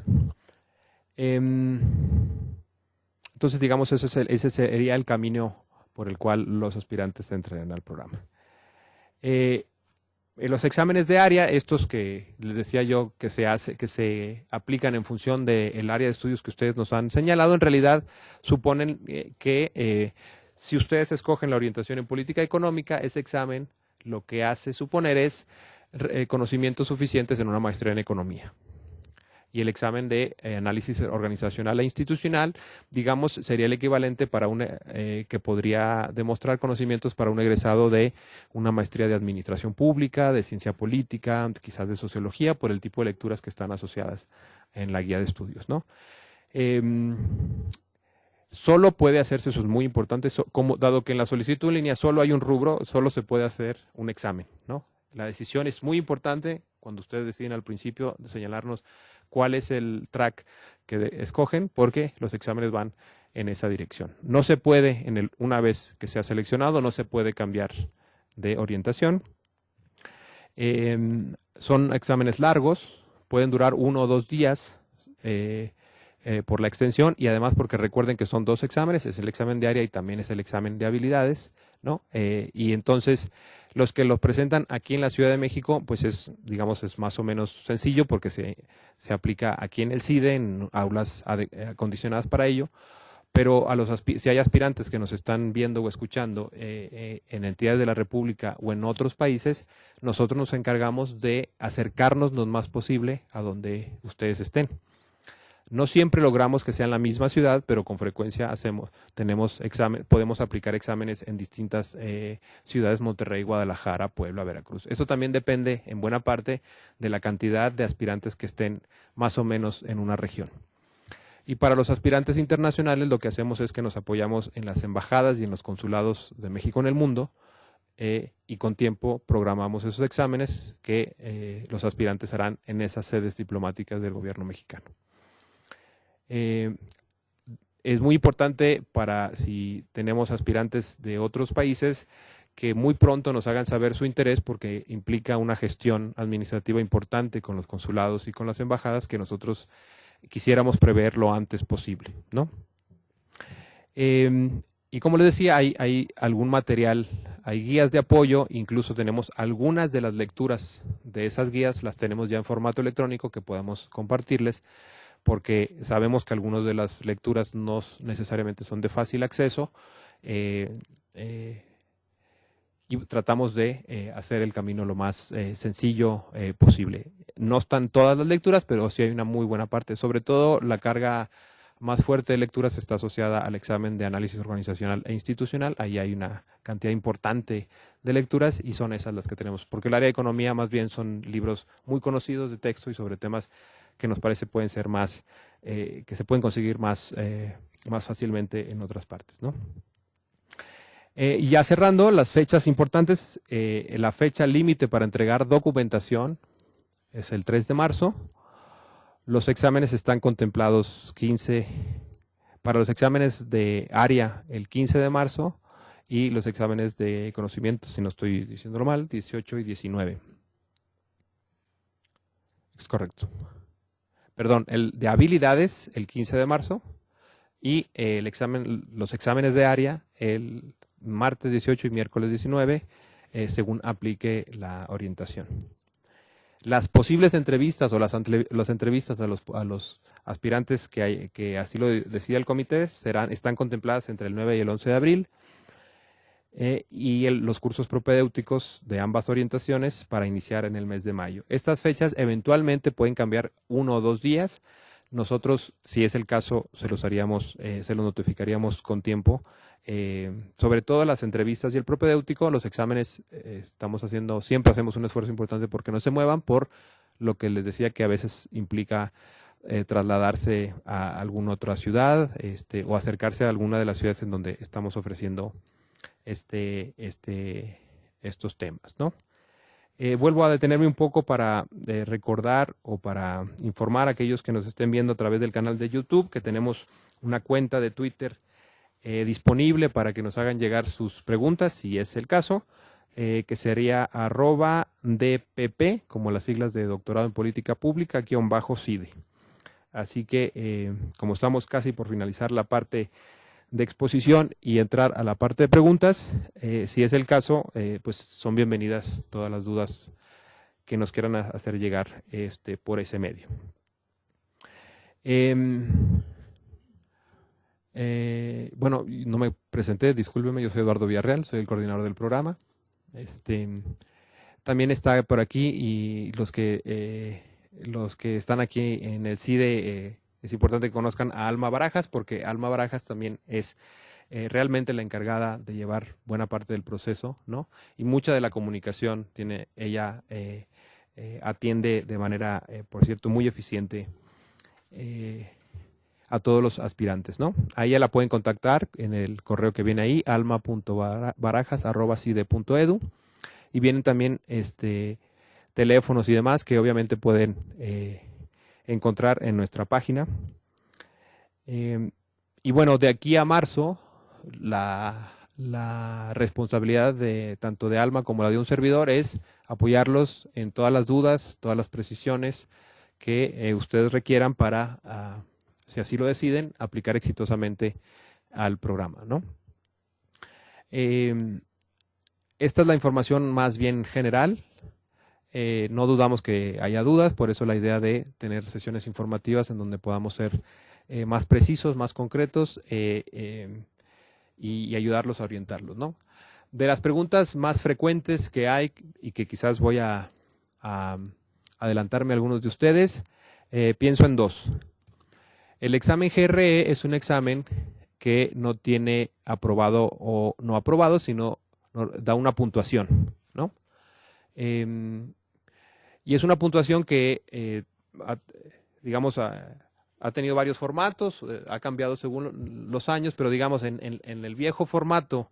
Entonces, digamos, ese sería el camino por el cual los aspirantes entran al programa. Los exámenes de área, estos que les decía yo que se aplican en función del área de estudios que ustedes nos han señalado, en realidad suponen que si ustedes escogen la orientación en política económica, ese examen lo que hace suponer es conocimientos suficientes en una maestría en economía. Y el examen de análisis organizacional e institucional, digamos, sería el equivalente para que podría demostrar conocimientos para un egresado de una maestría de administración pública, de ciencia política, quizás de sociología, por el tipo de lecturas que están asociadas en la guía de estudios, ¿no? Solo puede hacerse, eso es muy importante, dado que en la solicitud en línea solo hay un rubro, solo se puede hacer un examen, ¿no? La decisión es muy importante cuando ustedes deciden al principio de señalarnos cuál es el track que escogen, porque los exámenes van en esa dirección. No se puede, una vez que se ha seleccionado, no se puede cambiar de orientación. Son exámenes largos, pueden durar 1 o 2 días por la extensión y además porque recuerden que son 2 exámenes, es el examen de área y también es el examen de habilidades, ¿no? Y entonces los que los presentan aquí en la Ciudad de México, pues es más o menos sencillo porque se aplica aquí en el CIDE, en aulas acondicionadas para ello, pero si hay aspirantes que nos están viendo o escuchando en entidades de la República o en otros países, nosotros nos encargamos de acercarnos lo más posible a donde ustedes estén. No siempre logramos que sea en la misma ciudad, pero con frecuencia podemos aplicar exámenes en distintas ciudades: Monterrey, Guadalajara, Puebla, Veracruz. Eso también depende en buena parte de la cantidad de aspirantes que estén más o menos en una región. Y para los aspirantes internacionales lo que hacemos es que nos apoyamos en las embajadas y en los consulados de México en el mundo y con tiempo programamos esos exámenes que los aspirantes harán en esas sedes diplomáticas del gobierno mexicano. es muy importante para si tenemos aspirantes de otros países que muy pronto nos hagan saber su interés porque implica una gestión administrativa importante con los consulados y con las embajadas que nosotros quisiéramos prever lo antes posible, ¿no? Y como les decía, hay algún material, hay guías de apoyo, incluso tenemos algunas de las lecturas de esas guías, las tenemos ya en formato electrónico que podemos compartirles, porque sabemos que algunas de las lecturas no necesariamente son de fácil acceso, y tratamos de hacer el camino lo más sencillo posible. No están todas las lecturas, pero sí hay una muy buena parte. Sobre todo la carga más fuerte de lecturas está asociada al examen de análisis organizacional e institucional. Ahí hay una cantidad importante de lecturas y son esas las que tenemos. Porque el área de economía más bien son libros muy conocidos de texto y sobre temas que nos parece pueden ser más, que se pueden conseguir más fácilmente en otras partes, ¿no? Y ya cerrando, las fechas importantes, la fecha límite para entregar documentación es el 3 de marzo. Los exámenes están contemplados para los exámenes de área el 15 de marzo y los exámenes de conocimiento, si no estoy diciéndolo mal, 18 y 19. Es correcto. Perdón, el de habilidades el 15 de marzo y los exámenes de área el martes 18 y miércoles 19, según aplique la orientación. Las posibles entrevistas o las entrevistas a los aspirantes que así lo decida el comité están contempladas entre el 9 y el 11 de abril y los cursos propedéuticos de ambas orientaciones para iniciar en el mes de mayo. Estas fechas eventualmente pueden cambiar 1 o 2 días. Nosotros, si es el caso, se los notificaríamos con tiempo. Sobre todo las entrevistas y el propedéutico, los exámenes siempre hacemos un esfuerzo importante porque no se muevan, por lo que les decía que a veces implica trasladarse a alguna otra ciudad o acercarse a alguna de las ciudades en donde estamos ofreciendo estos temas, ¿no? Vuelvo a detenerme un poco para recordar o para informar a aquellos que nos estén viendo a través del canal de YouTube que tenemos una cuenta de Twitter disponible para que nos hagan llegar sus preguntas, si es el caso, que sería @DPP, como las siglas de Doctorado en Política Pública, _CIDE. Así que, como estamos casi por finalizar la parte de exposición y entrar a la parte de preguntas, si es el caso, pues son bienvenidas todas las dudas que nos quieran hacer llegar por ese medio. Bueno, no me presenté, discúlpeme, yo soy Eduardo Villarreal, soy el coordinador del programa. También está por aquí, y los que están aquí en el CIDE, es importante que conozcan a Alma Barajas, porque Alma Barajas también es realmente la encargada de llevar buena parte del proceso, ¿no? Y mucha de la comunicación ella atiende de manera, por cierto, muy eficiente a todos los aspirantes, ¿no? A ella la pueden contactar en el correo que viene ahí, alma.barajas@cide.edu, y vienen también teléfonos y demás que obviamente pueden encontrar en nuestra página. Y bueno, de aquí a marzo, la responsabilidad tanto de Alma como la de un servidor es apoyarlos en todas las dudas, todas las precisiones que ustedes requieran para, si así lo deciden, aplicar exitosamente al programa, ¿no? Esta es la información más bien general. No dudamos que haya dudas, por eso la idea de tener sesiones informativas en donde podamos ser más precisos, más concretos y ayudarlos a orientarlos, ¿no? De las preguntas más frecuentes que hay y que quizás voy a adelantarme a algunos de ustedes, pienso en dos. El examen GRE es un examen que no tiene aprobado o no aprobado, sino da una puntuación, ¿no? Y es una puntuación que, digamos, ha tenido varios formatos, ha cambiado según los años, pero digamos en el viejo formato,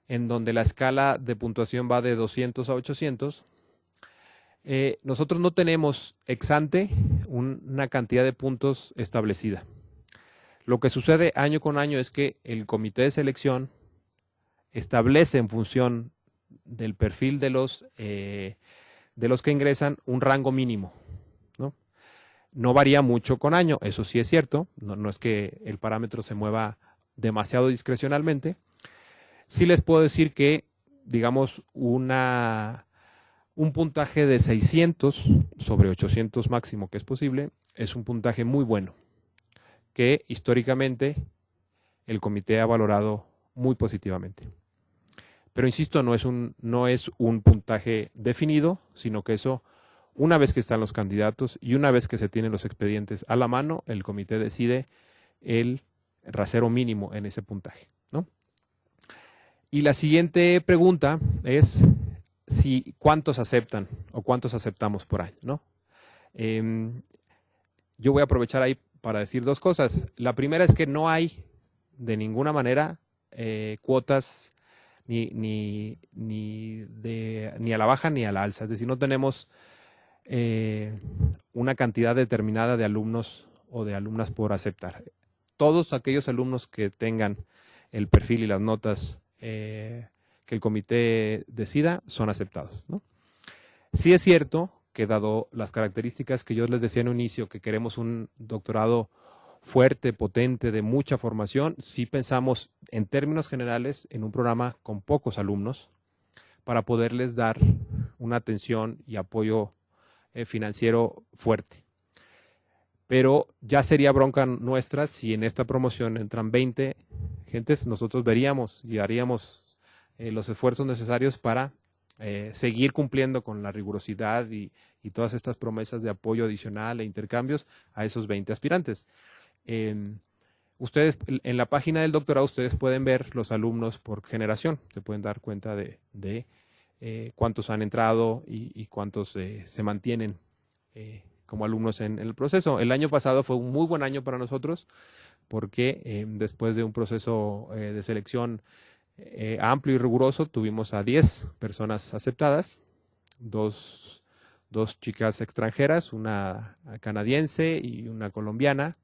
en donde la escala de puntuación va de 200 a 800, nosotros no tenemos ex ante una cantidad de puntos establecida. Lo que sucede año con año es que el comité de selección establece en función del perfil de los que ingresan un rango mínimo, ¿no? No varía mucho con año, eso sí es cierto, no es que el parámetro se mueva demasiado discrecionalmente. Sí les puedo decir que, digamos, un puntaje de 600 sobre 800 máximo que es posible, es un puntaje muy bueno, que históricamente el comité ha valorado muy positivamente. Pero insisto, no es un puntaje definido, sino que eso, una vez que están los candidatos y una vez que se tienen los expedientes a la mano, el comité decide el rasero mínimo en ese puntaje, ¿no? Y la siguiente pregunta es si cuántos aceptan o cuántos aceptamos por año, ¿no? Yo voy a aprovechar ahí para decir dos cosas. La primera es que no hay de ninguna manera cuotas ni a la baja ni a la alza. Es decir, no tenemos una cantidad determinada de alumnos o de alumnas por aceptar. Todos aquellos alumnos que tengan el perfil y las notas que el comité decida son aceptados, ¿no? Sí es cierto que dado las características que yo les decía en un inicio, que queremos un doctorado fuerte, potente, de mucha formación, sí pensamos en términos generales en un programa con pocos alumnos para poderles dar una atención y apoyo financiero fuerte. Pero ya sería bronca nuestra si en esta promoción entran 20 gentes, nosotros veríamos y haríamos los esfuerzos necesarios para seguir cumpliendo con la rigurosidad y todas estas promesas de apoyo adicional e intercambios a esos 20 aspirantes. Ustedes, en la página del doctorado, ustedes pueden ver los alumnos por generación, se pueden dar cuenta de cuántos han entrado y cuántos se mantienen como alumnos en el proceso. El año pasado fue un muy buen año para nosotros porque después de un proceso de selección amplio y riguroso, tuvimos a 10 personas aceptadas, dos chicas extranjeras, una canadiense y una colombiana,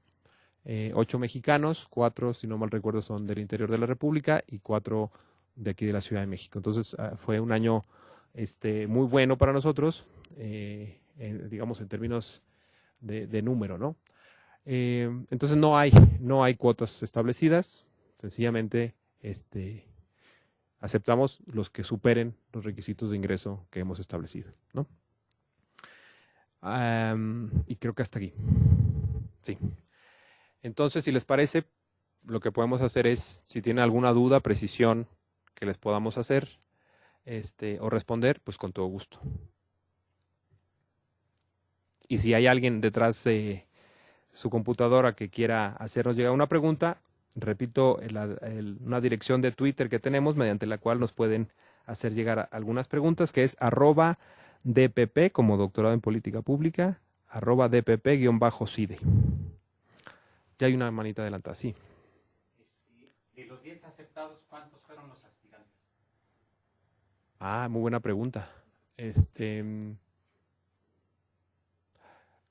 8 mexicanos, 4, si no mal recuerdo, son del interior de la República y 4 de aquí de la Ciudad de México. Entonces fue un año muy bueno para nosotros, digamos en términos de número, ¿no? Entonces no hay cuotas establecidas, sencillamente aceptamos los que superen los requisitos de ingreso que hemos establecido, ¿no? Y creo que hasta aquí. Sí. Entonces, si les parece, lo que podemos hacer es, si tienen alguna duda, precisión que les podamos hacer o responder, pues con todo gusto. Y si hay alguien detrás de su computadora que quiera hacernos llegar una pregunta, repito, una dirección de Twitter que tenemos mediante la cual nos pueden hacer llegar algunas preguntas, que es @dpp, como doctorado en política pública, @dpp_cide. Ya hay una manita adelantada, sí. De los 10 aceptados, ¿cuántos fueron los aspirantes? Muy buena pregunta.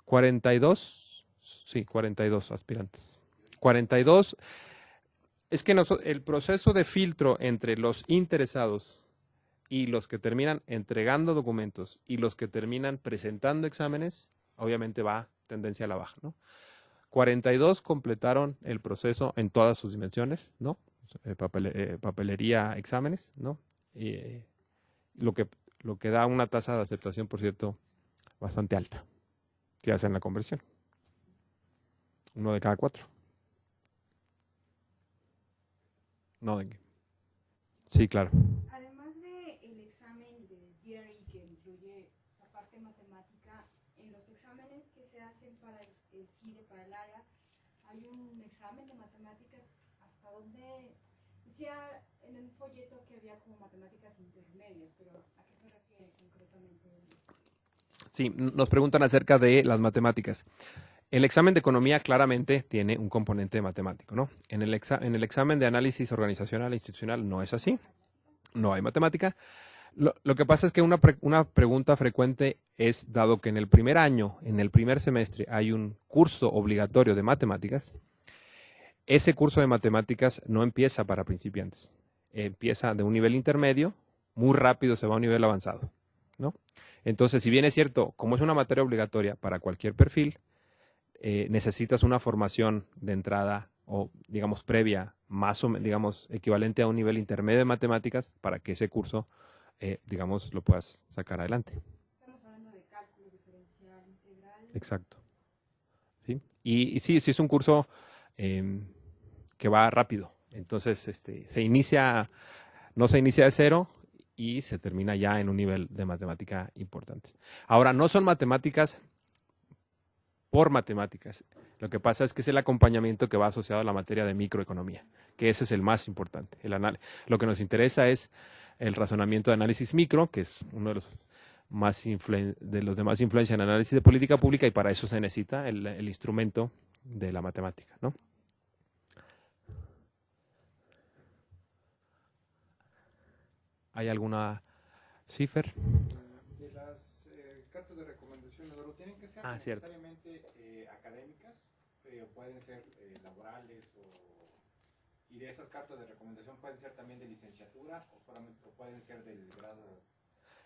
42, sí, 42 aspirantes. 42. Es que el proceso de filtro entre los interesados y los que terminan entregando documentos y los que terminan presentando exámenes, obviamente va tendencia a la baja, ¿no? 42 completaron el proceso en todas sus dimensiones, ¿no? Papelería, exámenes, ¿no? Lo que da una tasa de aceptación, por cierto, bastante alta, si hacen la conversión. 1 de cada 4. No, sí, claro. Además del examen de GRE que incluye la parte matemática, en los exámenes que se hacen para el CIDE, para el área, hay un examen de matemáticas hasta donde decía en el folleto que había como matemáticas intermedias, pero ¿a qué se refiere concretamente? Sí, nos preguntan acerca de las matemáticas. El examen de economía claramente tiene un componente matemático, ¿no? En el examen de análisis organizacional e institucional no es así, no hay matemática. Lo que pasa es que una pregunta frecuente es, dado que en el primer año, en el primer semestre, hay un curso obligatorio de matemáticas, ese curso de matemáticas no empieza para principiantes. Empieza de un nivel intermedio, muy rápido se va a un nivel avanzado, ¿no? Entonces, si bien es cierto, como es una materia obligatoria para cualquier perfil, necesitas una formación de entrada o, digamos, previa, más o menos, digamos, equivalente a un nivel intermedio de matemáticas para que ese curso, digamos, lo puedas sacar adelante. Estamos hablando de cálculo diferencial integral. Exacto. ¿Sí? Y sí, sí es un curso que va rápido. Entonces, se inicia, no se inicia de cero y se termina ya en un nivel de matemática importante. Ahora, no son matemáticas por matemáticas. Lo que pasa es que es el acompañamiento que va asociado a la materia de microeconomía, que ese es el más importante. Lo que nos interesa es el razonamiento de análisis micro, que es uno de los de más influencia en análisis de política pública, y para eso se necesita el instrumento de la matemática, ¿no? ¿Hay alguna cifra? De las cartas de recomendación, Eduardo, ¿tienen que ser Cierto. necesariamente académicas o pueden ser laborales? Y de esas cartas de recomendación pueden ser también de licenciatura o solamente o pueden ser del grado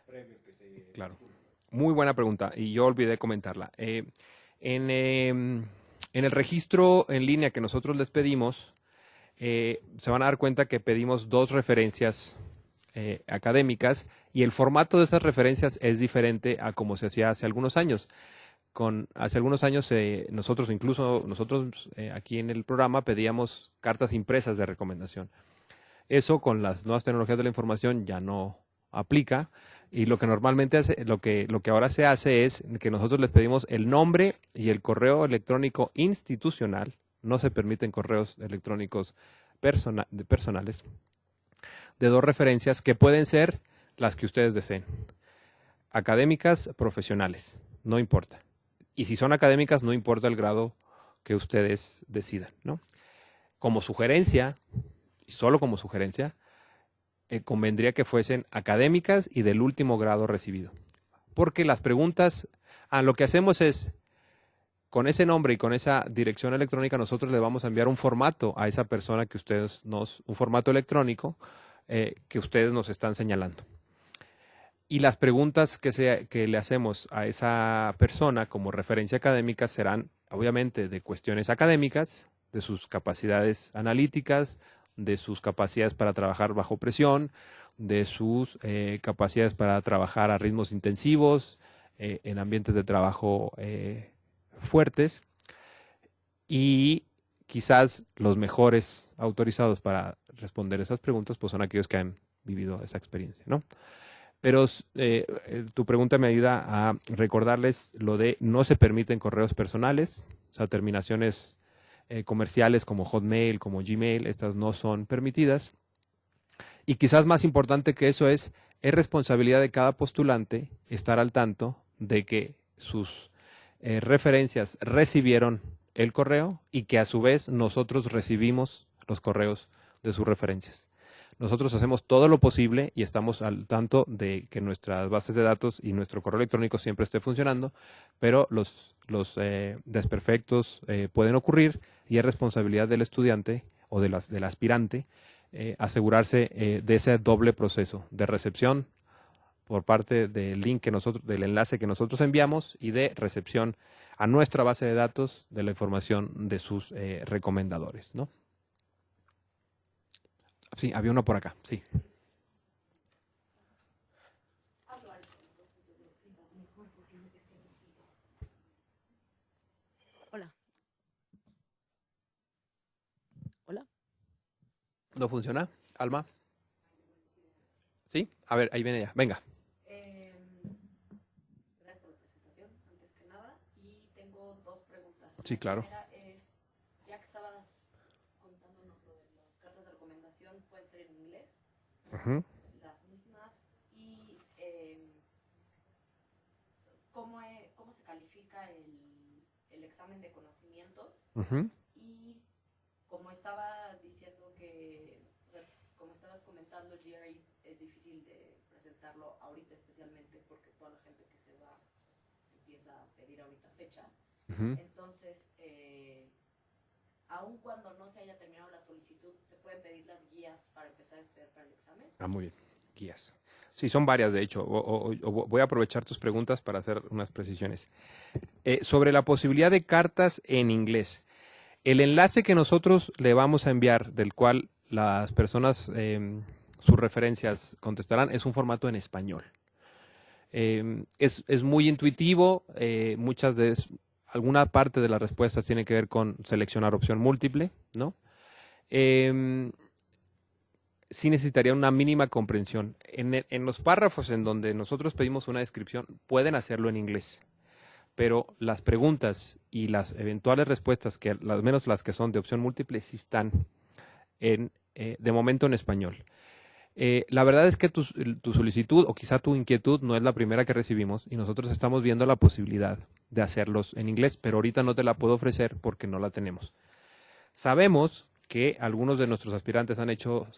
previo que se Claro. titula? Muy buena pregunta y yo olvidé comentarla. En el registro en línea que nosotros les pedimos, se van a dar cuenta que pedimos 2 referencias académicas y el formato de esas referencias es diferente a como se hacía hace algunos años. Hace algunos años nosotros aquí en el programa pedíamos cartas impresas de recomendación. Eso con las nuevas tecnologías de la información ya no aplica y lo que normalmente hace, lo que ahora se hace es que nosotros les pedimos el nombre y el correo electrónico institucional. No se permiten correos electrónicos personales de 2 referencias que pueden ser las que ustedes deseen. Académicas, profesionales, no importa. Y si son académicas, no importa el grado que ustedes decidan, ¿no? Como sugerencia, y solo como sugerencia, convendría que fuesen académicas y del último grado recibido. Porque las preguntas, lo que hacemos es, con ese nombre y con esa dirección electrónica, nosotros le vamos a enviar un formato a esa persona que un formato electrónico que ustedes nos están señalando. Y las preguntas que le hacemos a esa persona como referencia académica serán, obviamente, de cuestiones académicas, de sus capacidades analíticas, de sus capacidades para trabajar bajo presión, de sus capacidades para trabajar a ritmos intensivos, en ambientes de trabajo fuertes. Y quizás los mejores autorizados para responder esas preguntas pues son aquellos que han vivido esa experiencia, ¿no? Pero tu pregunta me ayuda a recordarles lo de no se permiten correos personales, o sea, terminaciones comerciales como Hotmail, como Gmail, estas no son permitidas. Y quizás más importante que eso es responsabilidad de cada postulante estar al tanto de que sus referencias recibieron el correo y que a su vez nosotros recibimos los correos de sus referencias. Nosotros hacemos todo lo posible y estamos al tanto de que nuestras bases de datos y nuestro correo electrónico siempre esté funcionando, pero los desperfectos pueden ocurrir y es responsabilidad del estudiante o del aspirante asegurarse de ese doble proceso de recepción por parte del del enlace que nosotros enviamos y de recepción a nuestra base de datos de la información de sus recomendadores, ¿no? Sí, había uno por acá, sí. Hola. Hola. ¿No funciona, Alma? ¿Sí? A ver, ahí viene ya. Venga. Gracias por la presentación, antes que nada. Y tengo 2 preguntas. Sí, claro. La primera es, ya que estabas contándonos lo de las cartas de recomendación, pueden ser en inglés, Uh-huh. las mismas, y cómo se califica el examen de conocimientos. Uh-huh. Y como estabas diciendo como estabas comentando, el GRE es difícil de presentarlo ahorita, especialmente porque toda la gente que se va empieza a pedir ahorita fecha. Uh-huh. Entonces, aun cuando no se haya terminado la solicitud, ¿se pueden pedir las guías para empezar a estudiar para el examen? Muy bien, guías. Sí, son varias, de hecho. Voy a aprovechar tus preguntas para hacer unas precisiones. Sobre la posibilidad de cartas en inglés. El enlace que nosotros le vamos a enviar, del cual las personas sus referencias contestarán, es un formato en español. Es muy intuitivo, alguna parte de las respuestas tiene que ver con seleccionar opción múltiple, ¿no? Sí necesitaría una mínima comprensión. En los párrafos en donde nosotros pedimos una descripción, pueden hacerlo en inglés, pero las preguntas y las eventuales respuestas, que al menos las que son de opción múltiple, sí están de momento en español. La verdad es que tu solicitud o quizá tu inquietud no es la primera que recibimos y nosotros estamos viendo la posibilidad de hacerlos en inglés, pero ahorita no te la puedo ofrecer porque no la tenemos. Sabemos que algunos de nuestros aspirantes han hecho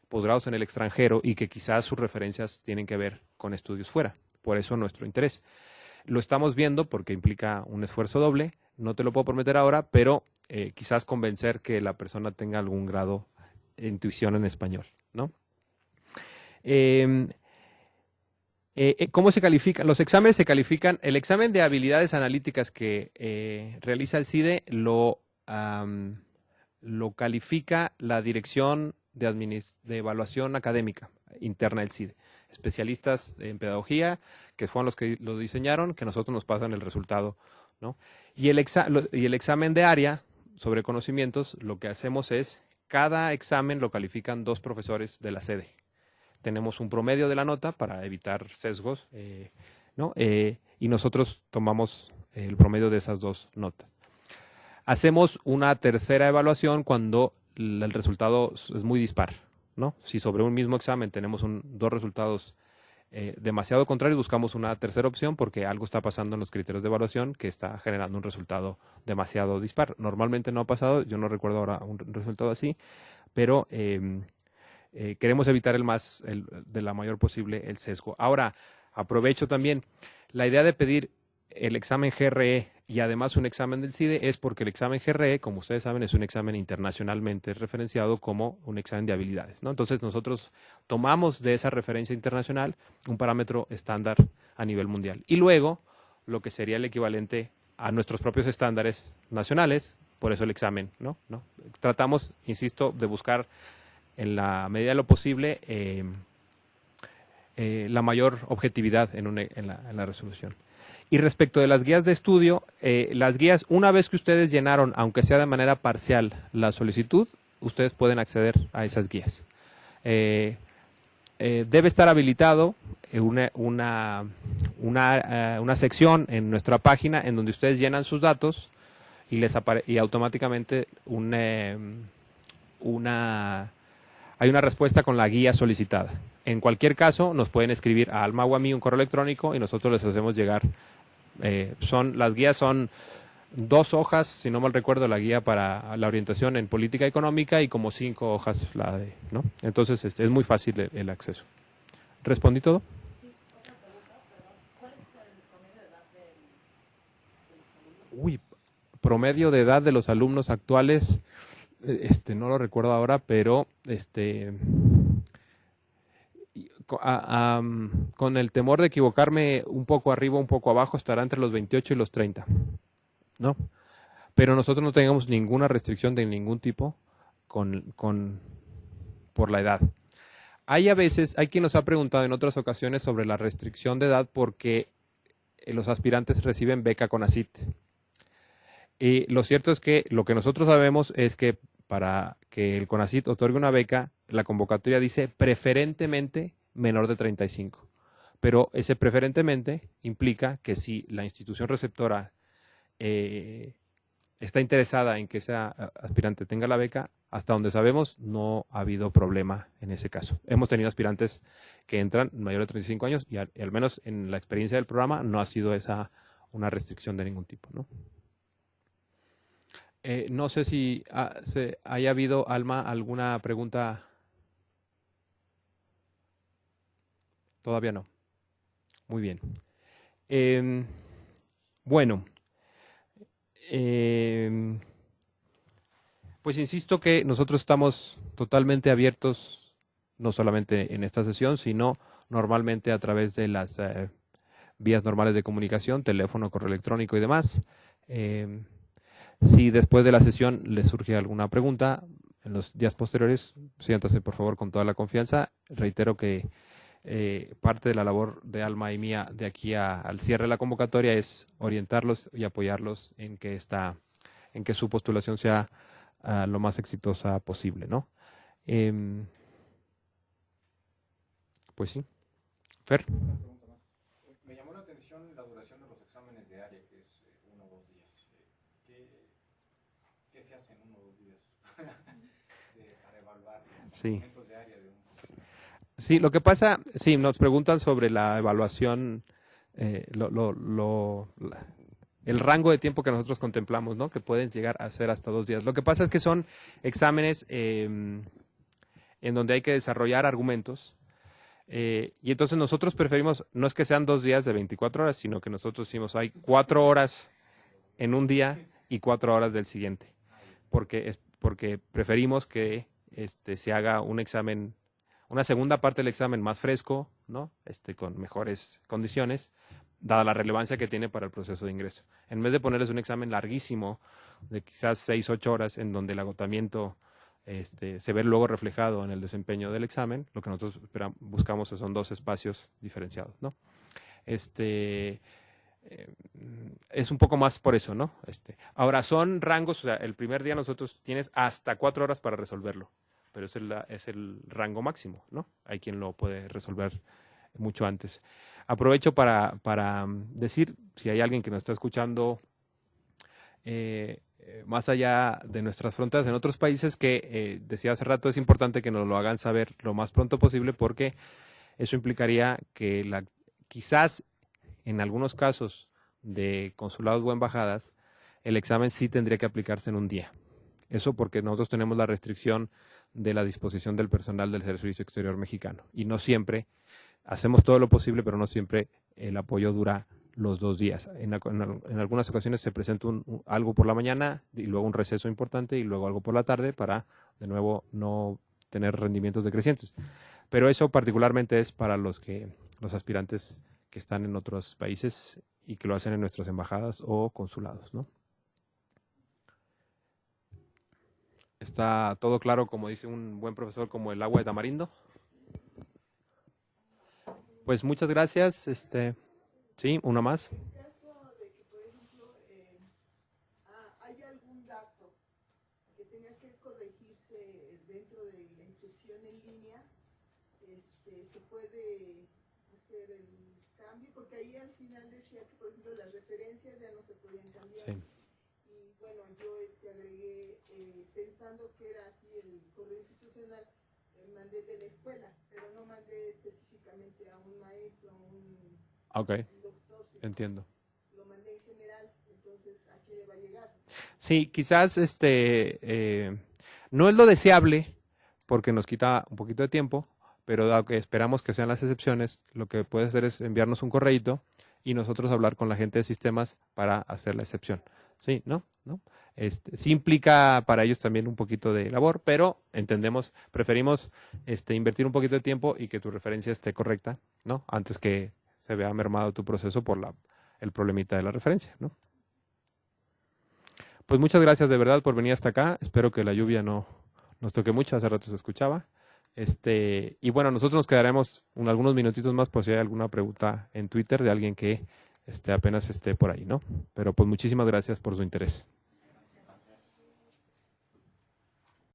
posgrados en el extranjero y que quizás sus referencias tienen que ver con estudios fuera. Por eso nuestro interés. Lo estamos viendo porque implica un esfuerzo doble. No te lo puedo prometer ahora, pero quizás convencer que la persona tenga algún grado de intuición en español, ¿no? ¿Cómo se califican? Los exámenes se califican. El examen de habilidades analíticas que realiza el CIDE lo califica la Dirección de Evaluación Académica Interna del CIDE. Especialistas en pedagogía, que fueron los que lo diseñaron, que nosotros nos pasan el resultado, ¿no? Y el examen de área sobre conocimientos, lo que hacemos es, cada examen lo califican 2 profesores de la sede. Tenemos un promedio de la nota para evitar sesgos, ¿no? Y nosotros tomamos el promedio de esas 2 notas. Hacemos una tercera evaluación cuando el resultado es muy dispar, ¿no? Si sobre un mismo examen tenemos 2 resultados demasiado contrarios, buscamos una tercera opción porque algo está pasando en los criterios de evaluación que está generando un resultado demasiado dispar. Normalmente no ha pasado, yo no recuerdo ahora un resultado así, pero queremos evitar de la mayor posible el sesgo. Ahora, aprovecho también la idea de pedir el examen GRE y además un examen del CIDE es porque el examen GRE, como ustedes saben, es un examen internacionalmente referenciado como un examen de habilidades, ¿no? Entonces nosotros tomamos de esa referencia internacional un parámetro estándar a nivel mundial. Y luego, lo que sería el equivalente a nuestros propios estándares nacionales, por eso el examen, ¿no? Tratamos, insisto, de buscar en la medida de lo posible la mayor objetividad en la resolución. Y respecto de las guías de estudio, las guías, una vez que ustedes llenaron, aunque sea de manera parcial, la solicitud, ustedes pueden acceder a esas guías. Debe estar habilitado una sección en nuestra página en donde ustedes llenan sus datos y automáticamente hay una respuesta con la guía solicitada. En cualquier caso, nos pueden escribir a Alma o a mí un correo electrónico y nosotros les hacemos llegar. Las guías son 2 hojas, si no mal recuerdo, la guía para la orientación en política económica y como 5 hojas ¿no? Entonces es muy fácil el acceso. ¿Respondí todo? Sí, otra pregunta, perdón. ¿Cuál es el promedio de edad de los alumnos? Uy, promedio de edad de los alumnos actuales, no lo recuerdo ahora, pero con el temor de equivocarme un poco arriba, un poco abajo, estará entre los 28 y los 30, ¿no? Pero nosotros no tenemos ninguna restricción de ningún tipo por la edad. Hay quien nos ha preguntado en otras ocasiones sobre la restricción de edad porque los aspirantes reciben beca CONACYT. Y lo cierto es que lo que nosotros sabemos es que para que el CONACYT otorgue una beca, la convocatoria dice preferentemente menor de 35. Pero ese preferentemente implica que si la institución receptora está interesada en que ese aspirante tenga la beca, hasta donde sabemos no ha habido problema en ese caso. Hemos tenido aspirantes que entran mayores de 35 años y al menos en la experiencia del programa no ha sido esa una restricción de ningún tipo, ¿no? No sé si haya habido, Alma, alguna pregunta. Todavía no. Muy bien. Bueno. Pues insisto que nosotros estamos totalmente abiertos, no solamente en esta sesión, sino normalmente a través de las vías normales de comunicación, teléfono, correo electrónico y demás. Si después de la sesión les surge alguna pregunta en los días posteriores, siéntase por favor con toda la confianza. Reitero que parte de la labor de Alma y mía de aquí al cierre de la convocatoria es orientarlos y apoyarlos en que su postulación sea lo más exitosa posible, ¿no? Pues sí. Fer. Una pregunta más. Me llamó la atención la duración de los exámenes de área, que es 1 o 2 días. ¿Qué se hace en 1 o 2 días para evaluar los Sí. momentos de área de un... Sí, lo que pasa, sí, nos preguntan sobre la evaluación, el rango de tiempo que nosotros contemplamos, ¿no? Que pueden llegar a ser hasta 2 días. Lo que pasa es que son exámenes en donde hay que desarrollar argumentos. Y entonces nosotros preferimos, no es que sean 2 días de 24 horas, sino que nosotros decimos hay 4 horas en un día y 4 horas del siguiente, porque preferimos que se haga un examen, una segunda parte del examen más fresco, ¿no? Con mejores condiciones, dada la relevancia que tiene para el proceso de ingreso. En vez de ponerles un examen larguísimo de quizás 6, 8 horas, en donde el agotamiento se ve luego reflejado en el desempeño del examen, lo que nosotros buscamos son 2 espacios diferenciados, ¿no? Es un poco más por eso, ¿no? Ahora, son rangos, o sea, el primer día nosotros tienes hasta 4 horas para resolverlo, pero es el rango máximo, ¿no? Hay quien lo puede resolver mucho antes. Aprovecho para decir, si hay alguien que nos está escuchando más allá de nuestras fronteras en otros países, que decía hace rato, es importante que nos lo hagan saber lo más pronto posible, porque eso implicaría que quizás en algunos casos de consulados o embajadas, el examen sí tendría que aplicarse en un día. Eso porque nosotros tenemos la restricción de la disposición del personal del Servicio Exterior Mexicano. Y no siempre, hacemos todo lo posible, pero no siempre el apoyo dura los 2 días. En algunas ocasiones se presenta algo por la mañana y luego un receso importante y luego algo por la tarde para, de nuevo, no tener rendimientos decrecientes. Pero eso particularmente es para los aspirantes que están en otros países y que lo hacen en nuestras embajadas o consulados, ¿no? ¿Está todo claro, como dice un buen profesor, como el agua de tamarindo? Pues muchas gracias. Sí, una más. En caso de que, por ejemplo, hay algún dato que tenga que corregirse dentro de la inscripción en línea, se puede hacer el cambio, porque ahí al final decía que, por ejemplo, las referencias ya no se podían cambiar. Sí. Y bueno, yo agregué, pensando que era así el correo institucional, mandé el de la escuela, pero no mandé específicamente a un maestro, a un doctor. Entiendo. Lo mandé en general, entonces ¿a quién le va a llegar? Sí, quizás no es lo deseable porque nos quita un poquito de tiempo, pero dado que esperamos que sean las excepciones, lo que puede hacer es enviarnos un correíto y nosotros hablar con la gente de sistemas para hacer la excepción. Sí, ¿no? Sí implica para ellos también un poquito de labor, pero entendemos, preferimos invertir un poquito de tiempo y que tu referencia esté correcta, ¿no? Antes que se vea mermado tu proceso por el problemita de la referencia, ¿no? Pues muchas gracias de verdad por venir hasta acá. Espero que la lluvia no nos toque mucho. Hace rato se escuchaba. Y bueno, nosotros nos quedaremos algunos minutitos más por si hay alguna pregunta en Twitter de alguien que apenas esté por ahí, ¿no? Pero pues muchísimas gracias por su interés.